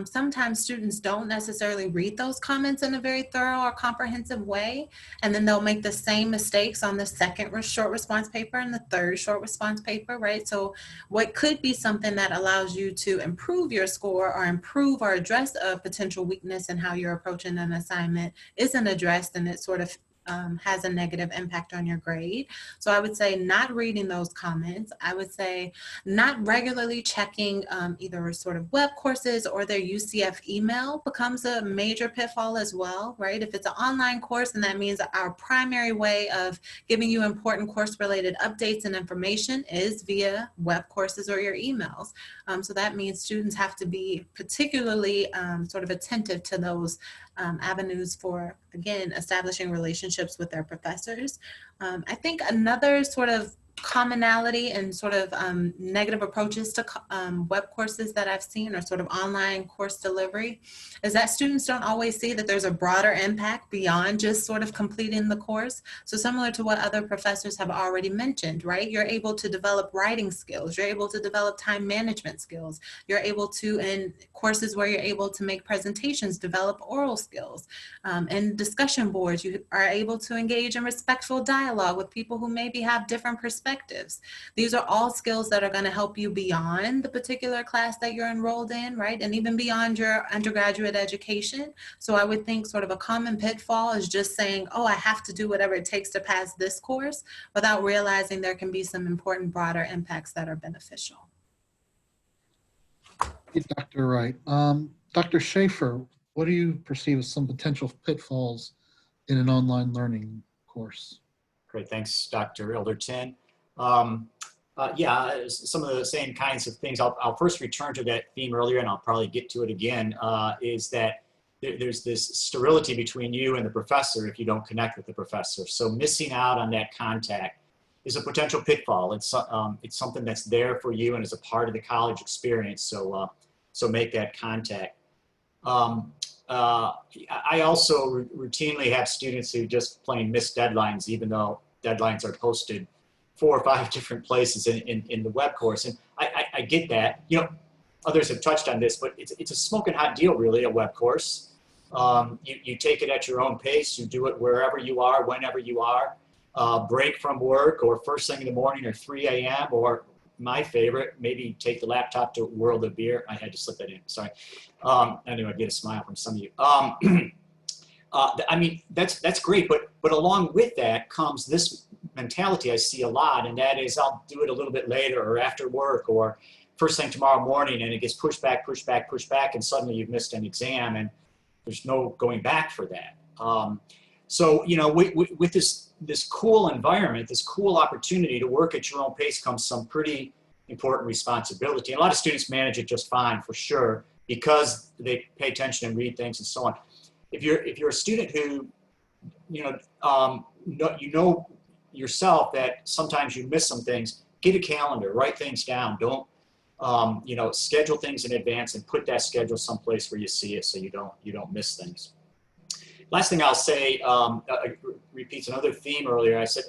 S5: Sometimes students don't necessarily read those comments in a very thorough or comprehensive way, and then they'll make the same mistakes on the second short response paper and the third short response paper, right? So what could be something that allows you to improve your score or improve or address a potential weakness in how you're approaching an assignment isn't addressed, and it sort of has a negative impact on your grade. So I would say not reading those comments. I would say not regularly checking either sort of web courses or their UCF email becomes a major pitfall as well, right? If it's an online course, and that means our primary way of giving you important course related updates and information is via web courses or your emails. So that means students have to be particularly sort of attentive to those avenues for, again, establishing relationships with their professors. I think another sort of commonality and sort of negative approaches to web courses that I've seen, or sort of online course delivery, is that students don't always see that there's a broader impact beyond just sort of completing the course. So similar to what other professors have already mentioned, right? You're able to develop writing skills, you're able to develop time management skills, you're able to, in courses where you're able to make presentations, develop oral skills. In discussion boards, you are able to engage in respectful dialogue with people who maybe have different perspectives. These are all skills that are going to help you beyond the particular class that you're enrolled in, right? And even beyond your undergraduate education. So I would think sort of a common pitfall is just saying, oh, I have to do whatever it takes to pass this course, without realizing there can be some important broader impacts that are beneficial.
S2: Thank you, Dr. Wright. Dr. Shafer, what do you perceive as some potential pitfalls in an online learning course?
S4: Great, thanks, Dr. Ilderton. Yeah, some of the same kinds of things. I'll first return to that theme earlier, and I'll probably get to it again, is that there's this sterility between you and the professor if you don't connect with the professor. So missing out on that contact is a potential pitfall. It's something that's there for you and is a part of the college experience. So so make that contact. I also routinely have students who just plain miss deadlines, even though deadlines are posted 4 or 5 different places in the web course. And I get that. You know, others have touched on this, but it's a smoking hot deal, really, a web course. You take it at your own pace. You do it wherever you are, whenever you are. Break from work or first thing in the morning or 3 a.m. or my favorite, maybe take the laptop to World of Beer. I had to slip that in, sorry. I knew I'd get a smile from some of you. I mean, that's great, but along with that comes this mentality I see a lot, and that is I'll do it a little bit later or after work or first thing tomorrow morning, and it gets pushed back, and suddenly you've missed an exam, and there's no going back for that. So, you know, with this cool environment, this cool opportunity to work at your own pace comes some pretty important responsibility. And a lot of students manage it just fine, for sure, because they pay attention and read things and so on. If you're a student who, you know yourself that sometimes you miss some things, get a calendar, write things down. Don't, you know, schedule things in advance and put that schedule someplace where you see it so you don't miss things. Last thing I'll say, repeats another theme earlier. I said,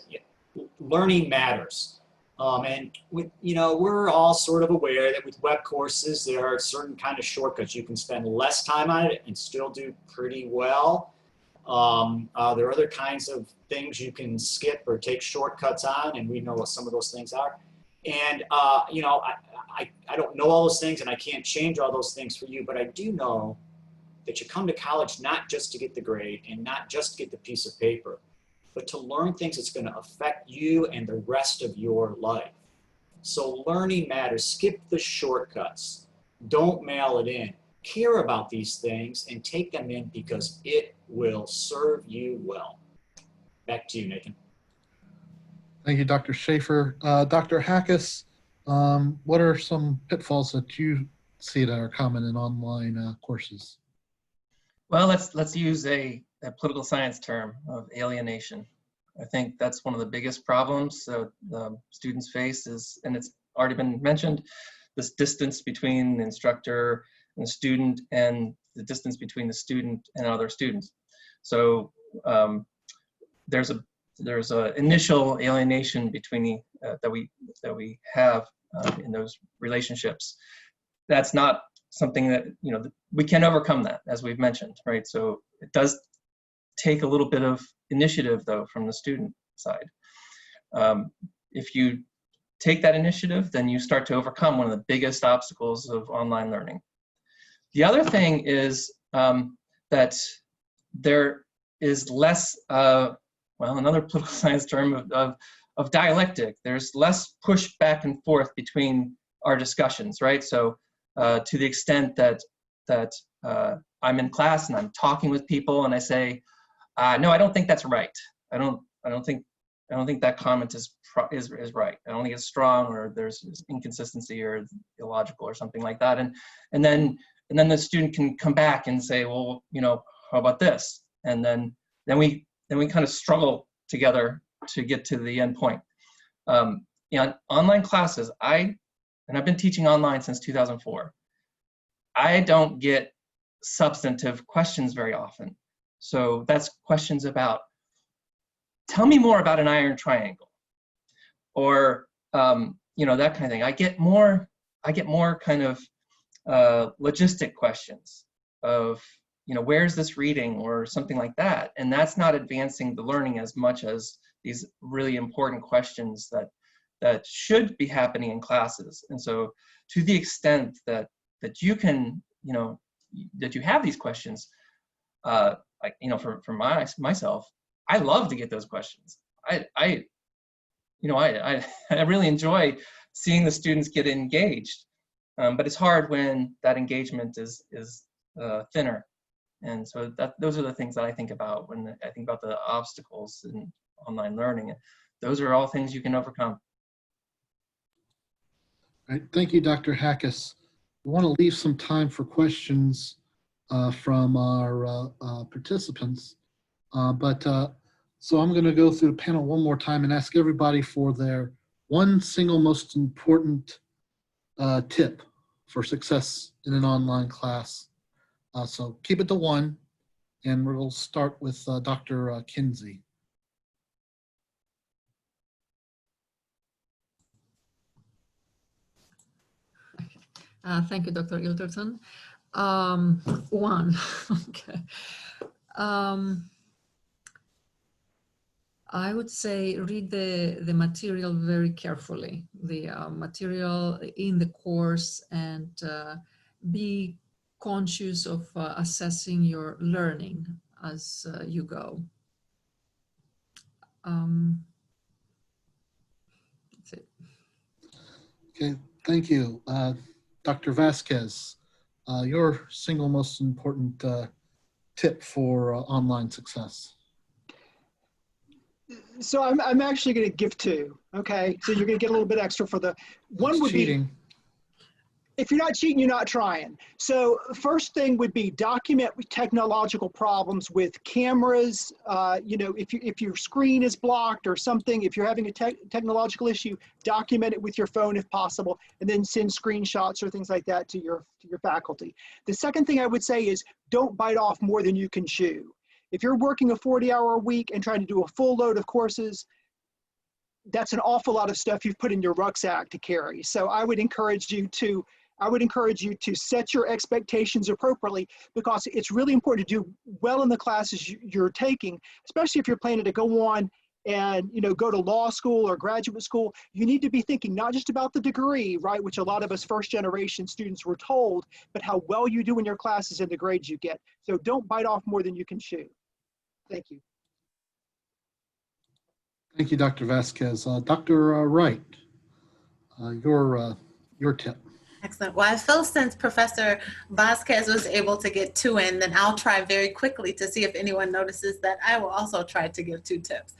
S4: learning matters. And you know, we're all sort of aware that with web courses, there are certain kind of shortcuts. You can spend less time on it and still do pretty well. There are other kinds of things you can skip or take shortcuts on, and we know what some of those things are. And you know, I don't know all those things, and I can't change all those things for you, but I do know that you come to college not just to get the grade and not just to get the piece of paper, but to learn things that's going to affect you and the rest of your life. So learning matters. Skip the shortcuts. Don't mail it in. Care about these things and take them in because it will serve you well. Back to you, Nathan.
S2: Thank you, Dr. Shafer. Dr. Hackis, what are some pitfalls that you see that are common in online courses?
S3: Well, let's use a political science term of alienation. I think that's one of the biggest problems students face is, and it's already been mentioned, this distance between the instructor and the student and the distance between the student and other students. So there's a initial alienation between that we have in those relationships. That's not something that, you know, we can overcome that, as we've mentioned, right? So it does take a little bit of initiative, though, from the student side. If you take that initiative, then you start to overcome one of the biggest obstacles of online learning. The other thing is that there is less, well, another political science term of dialectic. There's less push back and forth between our discussions, right? So to the extent that I'm in class and I'm talking with people and I say, no, I don't think that's right. I don't think that comment is right. I don't think it's strong, or there's inconsistency or illogical or something like that. And then the student can come back and say, well, you know, how about this? And then we kind of struggle together to get to the end point. You know, online classes, and I've been teaching online since 2004. I don't get substantive questions very often. So that's questions about, tell me more about an iron triangle, or you know, that kind of thing. I get more kind of logistic questions of, you know, where's this reading or something like that, and that's not advancing the learning as much as these really important questions that should be happening in classes. And so, to the extent that you can, you know, that you have these questions, like, you know, for myself, I love to get those questions. I really enjoy seeing the students get engaged, but it's hard when that engagement is thinner. And so those are the things that I think about when I think about the obstacles in online learning. Those are all things you can overcome.
S2: All right, thank you, Dr. Hackis. We want to leave some time for questions from our participants. So I'm going to go through the panel one more time and ask everybody for their one single most important tip for success in an online class. So keep it to one, and we'll start with Dr. Kinsey.
S6: Thank you, Dr. Ilderton. One, okay. I would say read the material very carefully, the material in the course, and be conscious of assessing your learning as you go. That's it.
S2: Okay, thank you. Dr. Vasquez, your single most important tip for online success.
S7: So I'm actually going to give two. Okay, so you're going to get a little bit extra for the one. Would
S2: cheating.
S7: Be if you're not cheating, you're not trying. So first thing would be document technological problems with cameras. You know, if your screen is blocked or something, if you're having a technological issue, document it with your phone if possible, and then send screenshots or things like that to your faculty. The second thing I would say is don't bite off more than you can chew. If you're working a 40-hour week and trying to do a full load of courses, that's an awful lot of stuff you've put in your rucksack to carry. So I would encourage you to set your expectations appropriately, because it's really important to do well in the classes you're taking, especially if you're planning to go on and go to law school or graduate school. You need to be thinking not just about the degree, right, which a lot of us first-generation students were told, but how well you do in your classes and the grades you get. So don't bite off more than you can chew. Thank you.
S2: Thank you, Dr. Vasquez. Dr. Wright, your tip.
S5: Excellent. Well, I feel since Professor Vasquez was able to get two in, then I'll try very quickly to see if anyone notices that I will also try to give two tips.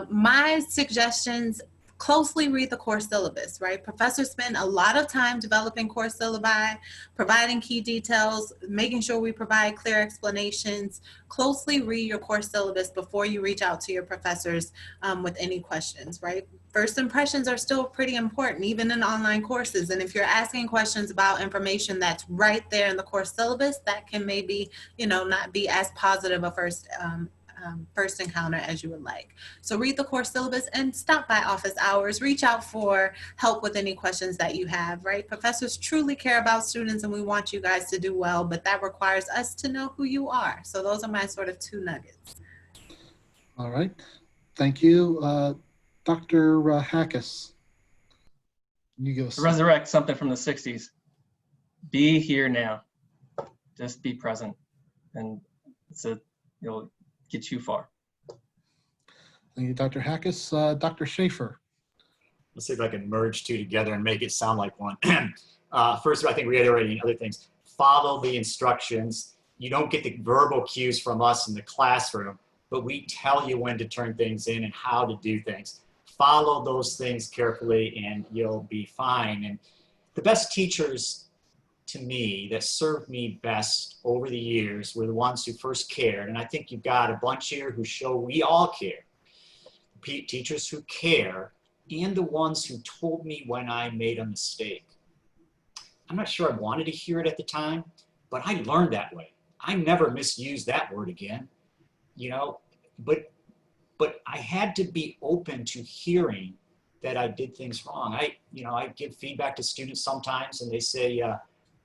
S5: My suggestions: closely read the course syllabus, right? Professors spend a lot of time developing course syllabi, providing key details, making sure we provide clear explanations. Closely read your course syllabus before you reach out to your professors with any questions, right? First impressions are still pretty important, even in online courses. And if you're asking questions about information that's right there in the course syllabus, that can maybe, not be as positive a first encounter as you would like. So read the course syllabus and stop by office hours. Reach out for help with any questions that you have, right? Professors truly care about students, and we want you guys to do well, but that requires us to know who you are. So those are my sort of two nuggets.
S2: All right. Thank you. Dr. Hackis, you go.
S3: To resurrect something from the 60s. Be here now. Just be present. And it'll get you far.
S2: Thank you, Dr. Hackis. Dr. Shafer.
S4: Let's see if I can merge two together and make it sound like one. First, I think reiterating other things. Follow the instructions. You don't get the verbal cues from us in the classroom, but we tell you when to turn things in and how to do things. Follow those things carefully and you'll be fine. And the best teachers to me that served me best over the years were the ones who first cared. And I think you've got a bunch here who show we all care. Teachers who care, and the ones who told me when I made a mistake. I'm not sure I wanted to hear it at the time, but I learned that way. I never misused that word again, but I had to be open to hearing that I did things wrong. I give feedback to students sometimes and they say,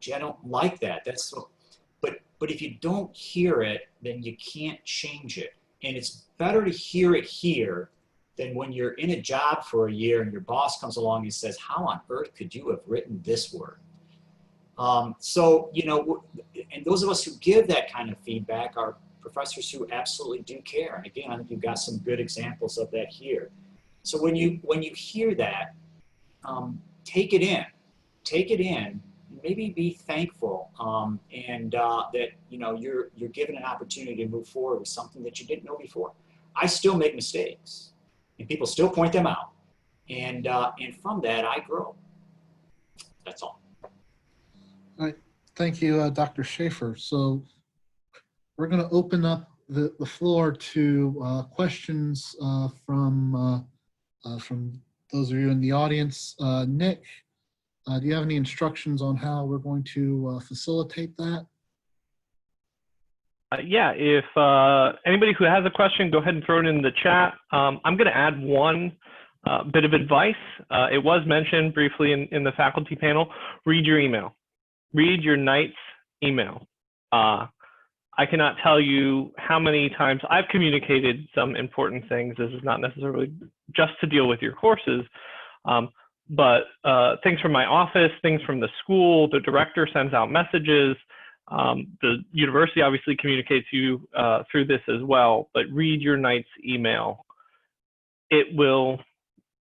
S4: gee, I don't like that. That's so, but if you don't hear it, then you can't change it. And it's better to hear it here than when you're in a job for a year and your boss comes along and says, how on earth could you have written this word? And those of us who give that kind of feedback are professors who absolutely do care. And again, I think you've got some good examples of that here. So when you hear that, take it in, maybe be thankful, that you're given an opportunity to move forward with something that you didn't know before. I still make mistakes, and people still point them out, and from that I grow. That's all.
S2: All right. Thank you, Dr. Shafer. So we're going to open up the floor to questions from those of you in the audience. Nick, do you have any instructions on how we're going to facilitate that?
S1: Yeah, if anybody who has a question, go ahead and throw it in the chat. I'm going to add one bit of advice. It was mentioned briefly in the faculty panel. Read your email. Read your night's email. I cannot tell you how many times I've communicated some important things. This is not necessarily just to deal with your courses, but things from my office, things from the school, the director sends out messages. The university obviously communicates you through this as well, but read your night's email. It will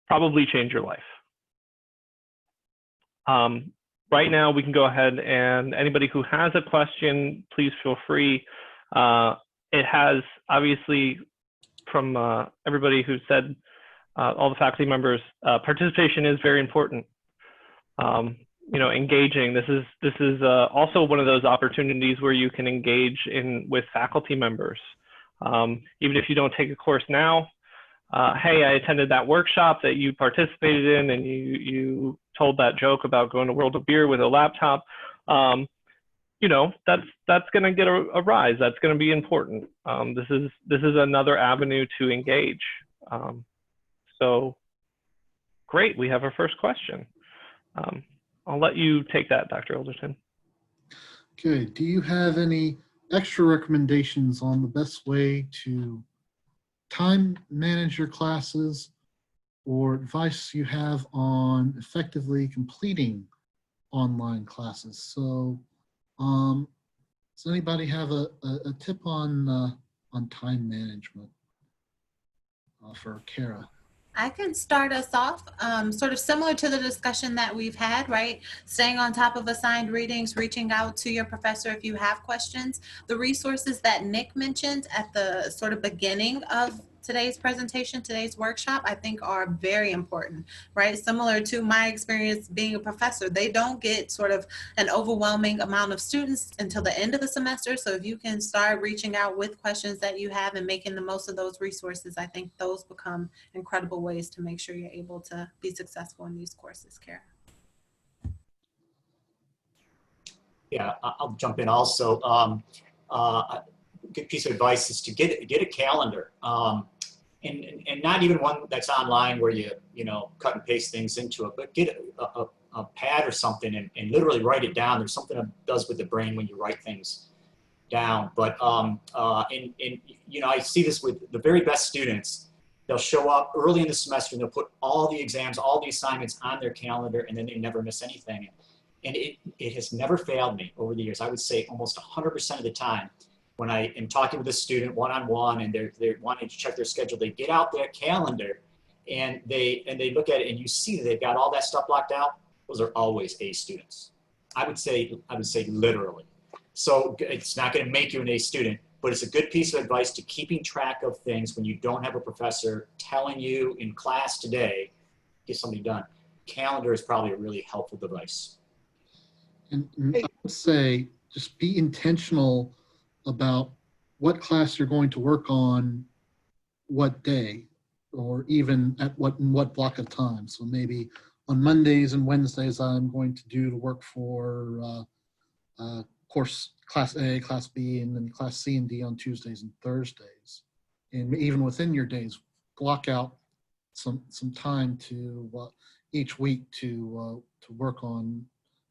S1: probably change your life. Right now, we can go ahead and anybody who has a question, please feel free. It has obviously from everybody who said, all the faculty members, participation is very important. You know, engaging. This is also one of those opportunities where you can engage with faculty members. Even if you don't take a course now, hey, I attended that workshop that you participated in, and you told that joke about going to World of Beer with a laptop. You know, that's going to get a rise. That's going to be important. This is another avenue to engage. So great, we have our first question. I'll let you take that, Dr. Elderton.
S2: Okay, do you have any extra recommendations on the best way to time manage your classes, or advice you have on effectively completing online classes? So does anybody have a tip on time management for Kara?
S5: I can start us off sort of similar to the discussion that we've had, right? Staying on top of assigned readings, reaching out to your professor if you have questions. The resources that Nick mentioned at the sort of beginning of today's presentation, today's workshop, I think are very important, right? Similar to my experience being a professor, they don't get sort of an overwhelming amount of students until the end of the semester. So if you can start reaching out with questions that you have and making the most of those resources, I think those become incredible ways to make sure you're able to be successful in these courses, Kara.
S4: Yeah, I'll jump in also. A good piece of advice is to get a calendar. And not even one that's online where you know, cut and paste things into it, but get a pad or something and literally write it down. There's something that does with the brain when you write things down. But you know, I see this with the very best students. They'll show up early in the semester and they'll put all the exams, all the assignments on their calendar, and then they never miss anything. And it has never failed me over the years. I would say almost 100% of the time, when I am talking with a student one-on-one and they're wanting to check their schedule, they get out their calendar and they look at it, and you see that they've got all that stuff blocked out. Those are always A students. I would say literally. So it's not going to make you an A student, but it's a good piece of advice to keeping track of things when you don't have a professor telling you in class today, get something done. Calendar is probably a really helpful device.
S2: And I would say just be intentional about what class you're going to work on, what day, or even in what block of time. So maybe on Mondays and Wednesdays, I'm going to do the work for course class A, class B, and then class C and D on Tuesdays and Thursdays. And even within your days, block out some time to each week to work on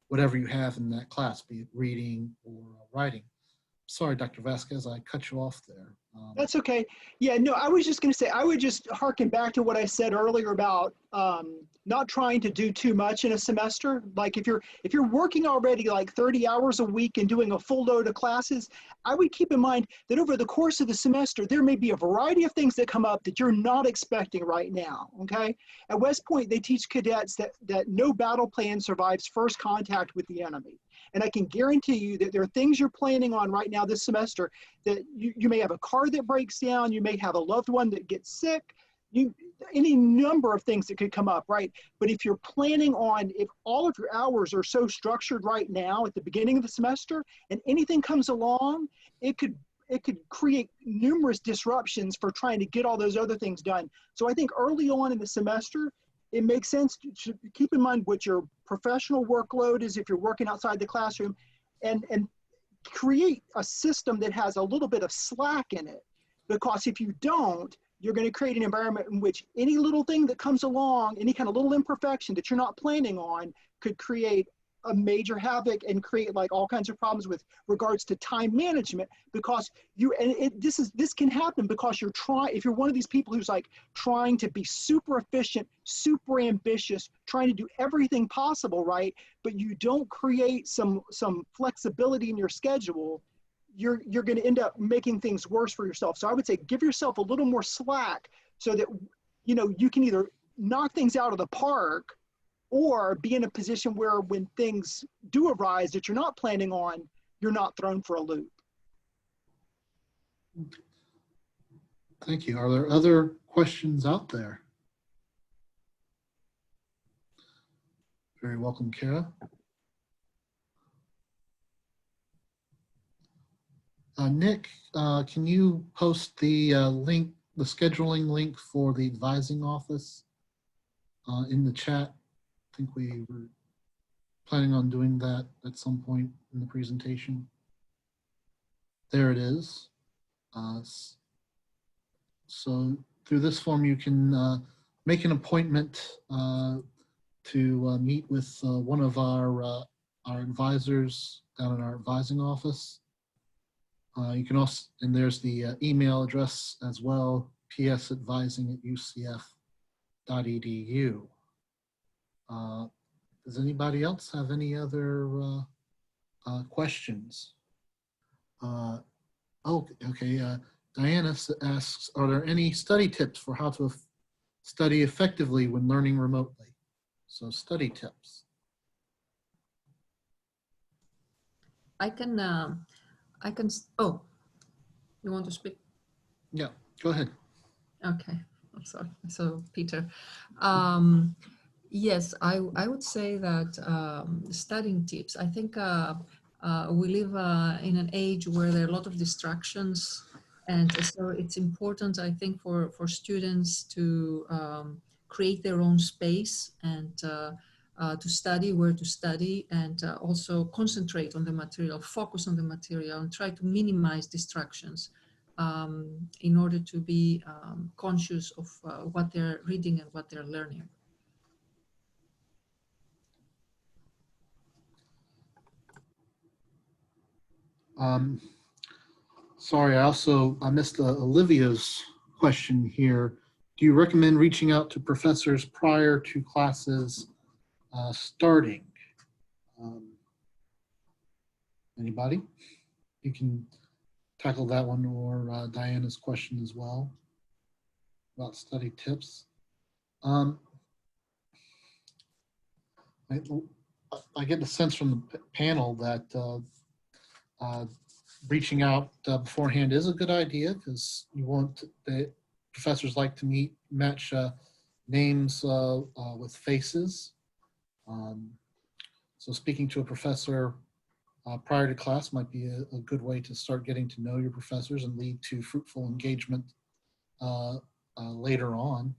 S2: whatever you have in that class, be it reading or writing. Sorry, Dr. Vasquez, I cut you off there.
S7: That's okay. Yeah, no, I was just going to say, I would just harken back to what I said earlier about not trying to do too much in a semester. Like if you're working already like 30 hours a week and doing a full load of classes, I would keep in mind that over the course of the semester, there may be a variety of things that come up that you're not expecting right now, okay? At West Point, they teach cadets that no battle plan survives first contact with the enemy. And I can guarantee you that there are things you're planning on right now this semester that you may have a car that breaks down, you may have a loved one that gets sick, any number of things that could come up, right? But if you're planning on, if all of your hours are so structured right now at the beginning of the semester and anything comes along, it could create numerous disruptions for trying to get all those other things done. So I think early on in the semester, it makes sense to keep in mind what your professional workload is if you're working outside the classroom, and create a system that has a little bit of slack in it. Because if you don't, you're going to create an environment in which any little thing that comes along, any kind of little imperfection that you're not planning on, could create a major havoc and create like all kinds of problems with regards to time management. Because this can happen because if you're one of these people who's like trying to be super efficient, super ambitious, trying to do everything possible, right? But you don't create some flexibility in your schedule, you're going to end up making things worse for yourself. So I would say give yourself a little more slack so that, you know, you can either knock things out of the park or be in a position where when things do arise that you're not planning on, you're not thrown for a loop.
S2: Thank you. Are there other questions out there? Very welcome, Kara. Nick, can you post the link, the scheduling link for the advising office in the chat? I think we were planning on doing that at some point in the presentation. There it is. So through this form, you can make an appointment to meet with one of our advisors down in our advising office. You can also, and there's the email address as well, psadvising@ucf.edu. Does anybody else have any other questions? Oh, okay. Diana asks, are there any study tips for how to study effectively when learning remotely? So study tips.
S6: I can, oh, you want to speak?
S2: Yeah, go ahead.
S6: Okay, I'm sorry. So Peter, yes, I would say that studying tips, I think we live in an age where there are a lot of distractions, and so it's important, I think, for students to create their own space and to study where to study, and also concentrate on the material, focus on the material, and try to minimize distractions in order to be conscious of what they're reading and what they're learning.
S2: Sorry, I missed Olivia's question here. Do you recommend reaching out to professors prior to classes starting? Anybody? You can tackle that one, or Diana's question as well about study tips. I get the sense from the panel that reaching out beforehand is a good idea, because you want the professors like to match names with faces. So speaking to a professor prior to class might be a good way to start getting to know your professors and lead to fruitful engagement later on.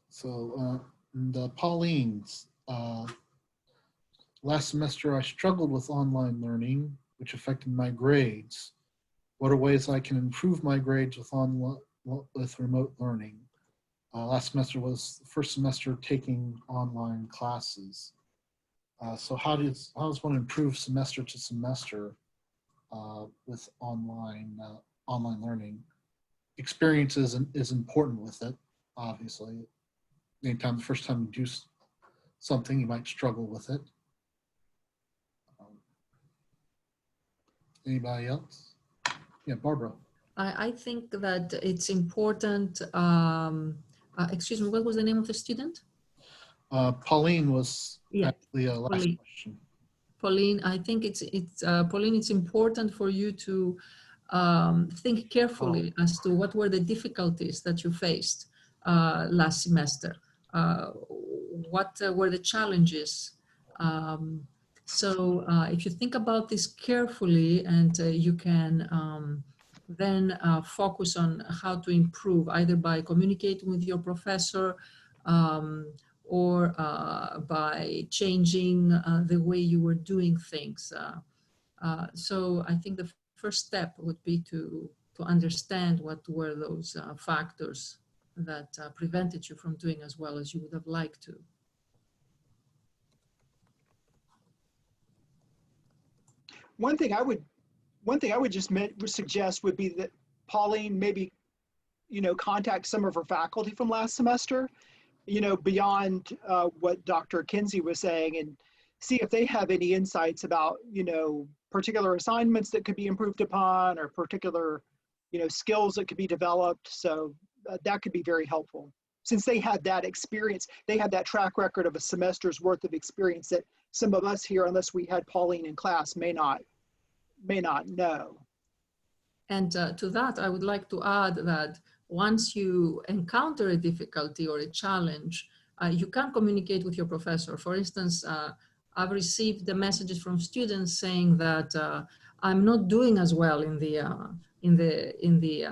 S2: So Pauline's, last semester I struggled with online learning, which affected my grades. What are ways I can improve my grades with remote learning? Last semester was the first semester taking online classes. So how does one improve semester to semester with online learning? Experience is important with it, obviously. Anytime the first time you do something, you might struggle with it. Anybody else? Yeah, Barbara.
S6: I think that it's important. Excuse me, what was the name of the student?
S2: Pauline was actually a last
S6: Pauline.
S2: question.
S6: Pauline, I think Pauline, it's important for you to think carefully as to what were the difficulties that you faced last semester. What were the challenges? So if you think about this carefully, and you can then focus on how to improve, either by communicating with your professor or by changing the way you were doing things. So I think the first step would be to understand what were those factors that prevented you from doing as well as you would have liked to.
S7: One thing I would just suggest would be that Pauline maybe, contact some of her faculty from last semester, beyond what Dr. Kinsey was saying, and see if they have any insights about, particular assignments that could be improved upon, or particular, skills that could be developed. So that could be very helpful, since they had that experience. They had that track record of a semester's worth of experience that some of us here, unless we had Pauline in class, may not know.
S6: And to that, I would like to add that once you encounter a difficulty or a challenge, you can communicate with your professor. For instance, I've received the messages from students saying that I'm not doing as well in the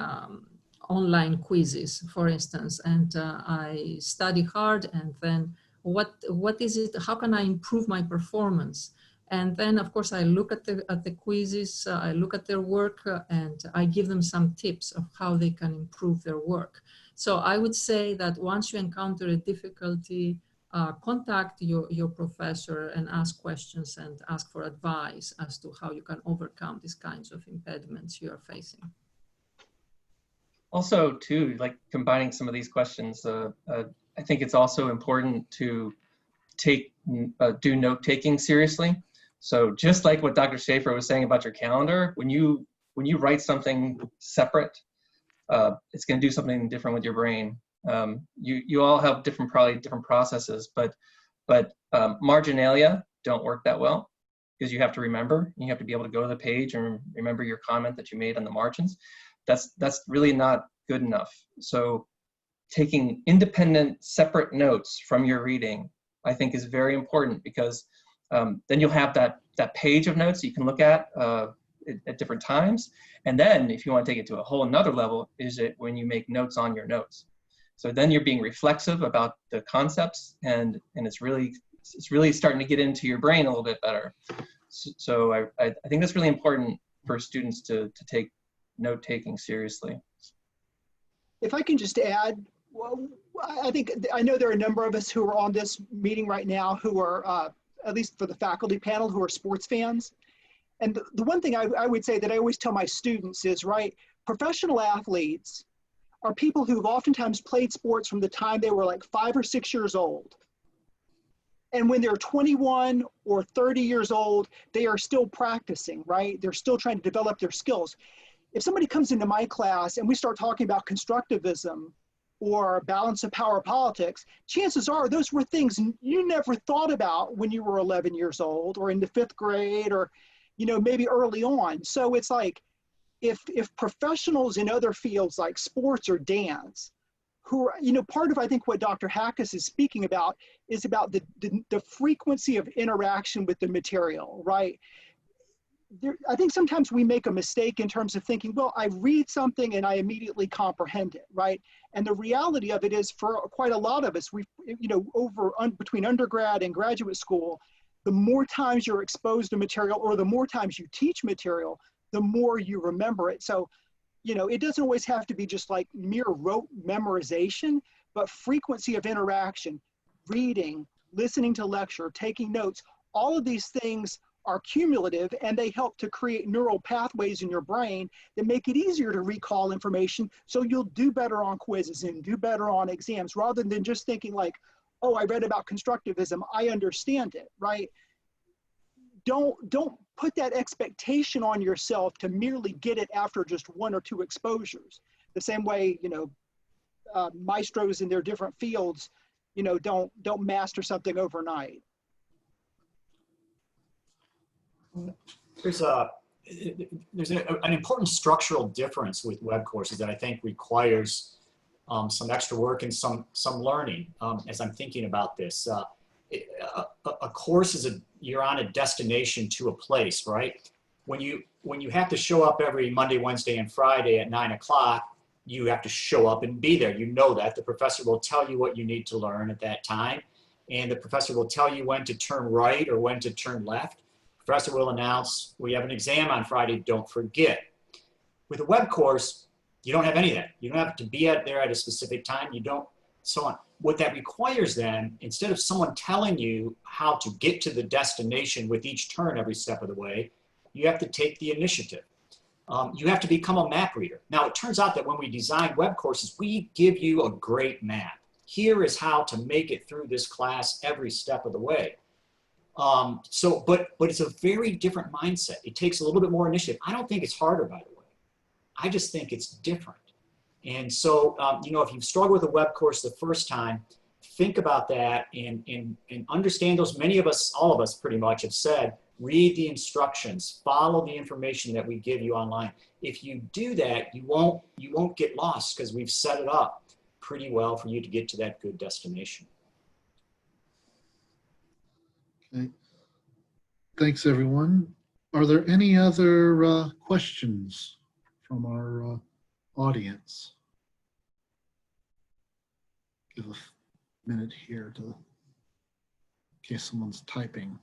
S6: online quizzes, for instance, and I study hard, and then what is it? How can I improve my performance? And then, of course, I look at the quizzes, I look at their work, and I give them some tips of how they can improve their work. So I would say that once you encounter a difficulty, contact your professor and ask questions and ask for advice as to how you can overcome these kinds of impediments you are facing.
S3: Also, too, like combining some of these questions, I think it's also important to do note-taking seriously. So just like what Dr. Shafer was saying about your calendar, when you write something separate, it's going to do something different with your brain. You all have probably different processes, but marginalia don't work that well, because you have to remember. You have to be able to go to the page and remember your comment that you made on the margins. That's really not good enough. So taking independent, separate notes from your reading, I think, is very important, because then you'll have that page of notes you can look at different times. And then if you want to take it to a whole another level, is it when you make notes on your notes. So then you're being reflexive about the concepts, and it's really starting to get into your brain a little bit better. So I think that's really important for students to take note-taking seriously.
S7: If I can just add, well, I know there are a number of us who are on this meeting right now who are, at least for the faculty panel, who are sports fans. And the one thing I would say that I always tell my students is, right, professional athletes are people who've oftentimes played sports from the time they were like 5 or 6 years old. And when they're 21 or 30 years old, they are still practicing, right? They're still trying to develop their skills. If somebody comes into my class and we start talking about constructivism or balance of power politics, chances are those were things you never thought about when you were 11 years old or in the 5th grade, or, maybe early on. So it's like, if professionals in other fields like sports or dance, who are, part of, I think, what Dr. Hackes is speaking about is about the frequency of interaction with the material, right? I think sometimes we make a mistake in terms of thinking, well, I read something and I immediately comprehend it, right? And the reality of it is, for quite a lot of us, between undergrad and graduate school, the more times you're exposed to material, or the more times you teach material, the more you remember it. So, it doesn't always have to be just like mere rote memorization, but frequency of interaction, reading, listening to lecture, taking notes, all of these things are cumulative, and they help to create neural pathways in your brain that make it easier to recall information, so you'll do better on quizzes and do better on exams, rather than just thinking like, oh, I read about constructivism, I understand it, right? Don't put that expectation on yourself to merely get it after just 1 or 2 exposures. The same way, maestros in their different fields, don't master something overnight.
S4: There's an important structural difference with web courses that I think requires some extra work and some learning as I'm thinking about this. A course is you're on a destination to a place, right? When you have to show up every Monday, Wednesday, and Friday at 9 o'clock, you have to show up and be there. You know that. The professor will tell you what you need to learn at that time. And the professor will tell you when to turn right or when to turn left. The professor will announce, we have an exam on Friday, don't forget. With a web course, you don't have any of that. You don't have to be there at a specific time. You don't, so on. What that requires then, instead of someone telling you how to get to the destination with each turn every step of the way, you have to take the initiative. You have to become a map reader. Now, it turns out that when we design web courses, we give you a great map. Here is how to make it through this class every step of the way. But it's a very different mindset. It takes a little bit more initiative. I don't think it's harder, by the way. I just think it's different. And so, you know, if you've struggled with a web course the first time, think about that and understand those. Many of us, all of us pretty much have said, read the instructions, follow the information that we give you online. If you do that, you won't get lost because we've set it up pretty well for you to get to that good destination.
S2: Okay. Thanks, everyone. Are there any other questions from our audience? Give a minute here in case someone's typing.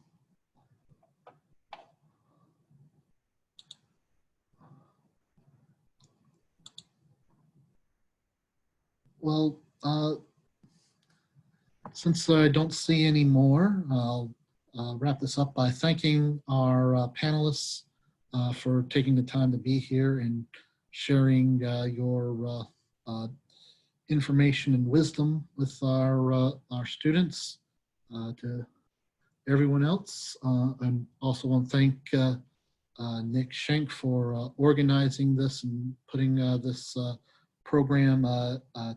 S2: Well, since I don't see any more, I'll wrap this up by thanking our panelists for taking the time to be here and sharing your information and wisdom with our students. To everyone else, and also want to thank Nick Schenk for organizing this and putting this program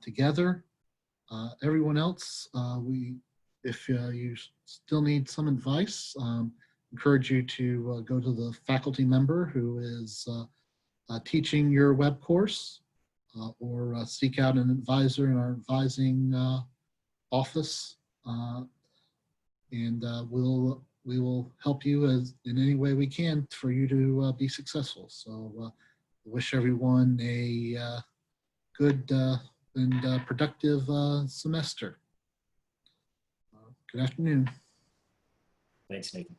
S2: together. Everyone else, if you still need some advice, encourage you to go to the faculty member who is teaching your web course, or seek out an advisor in our advising office, and we will help you in any way we can for you to be successful. So wish everyone a good and productive semester. Good afternoon.
S4: Thanks, Nathan.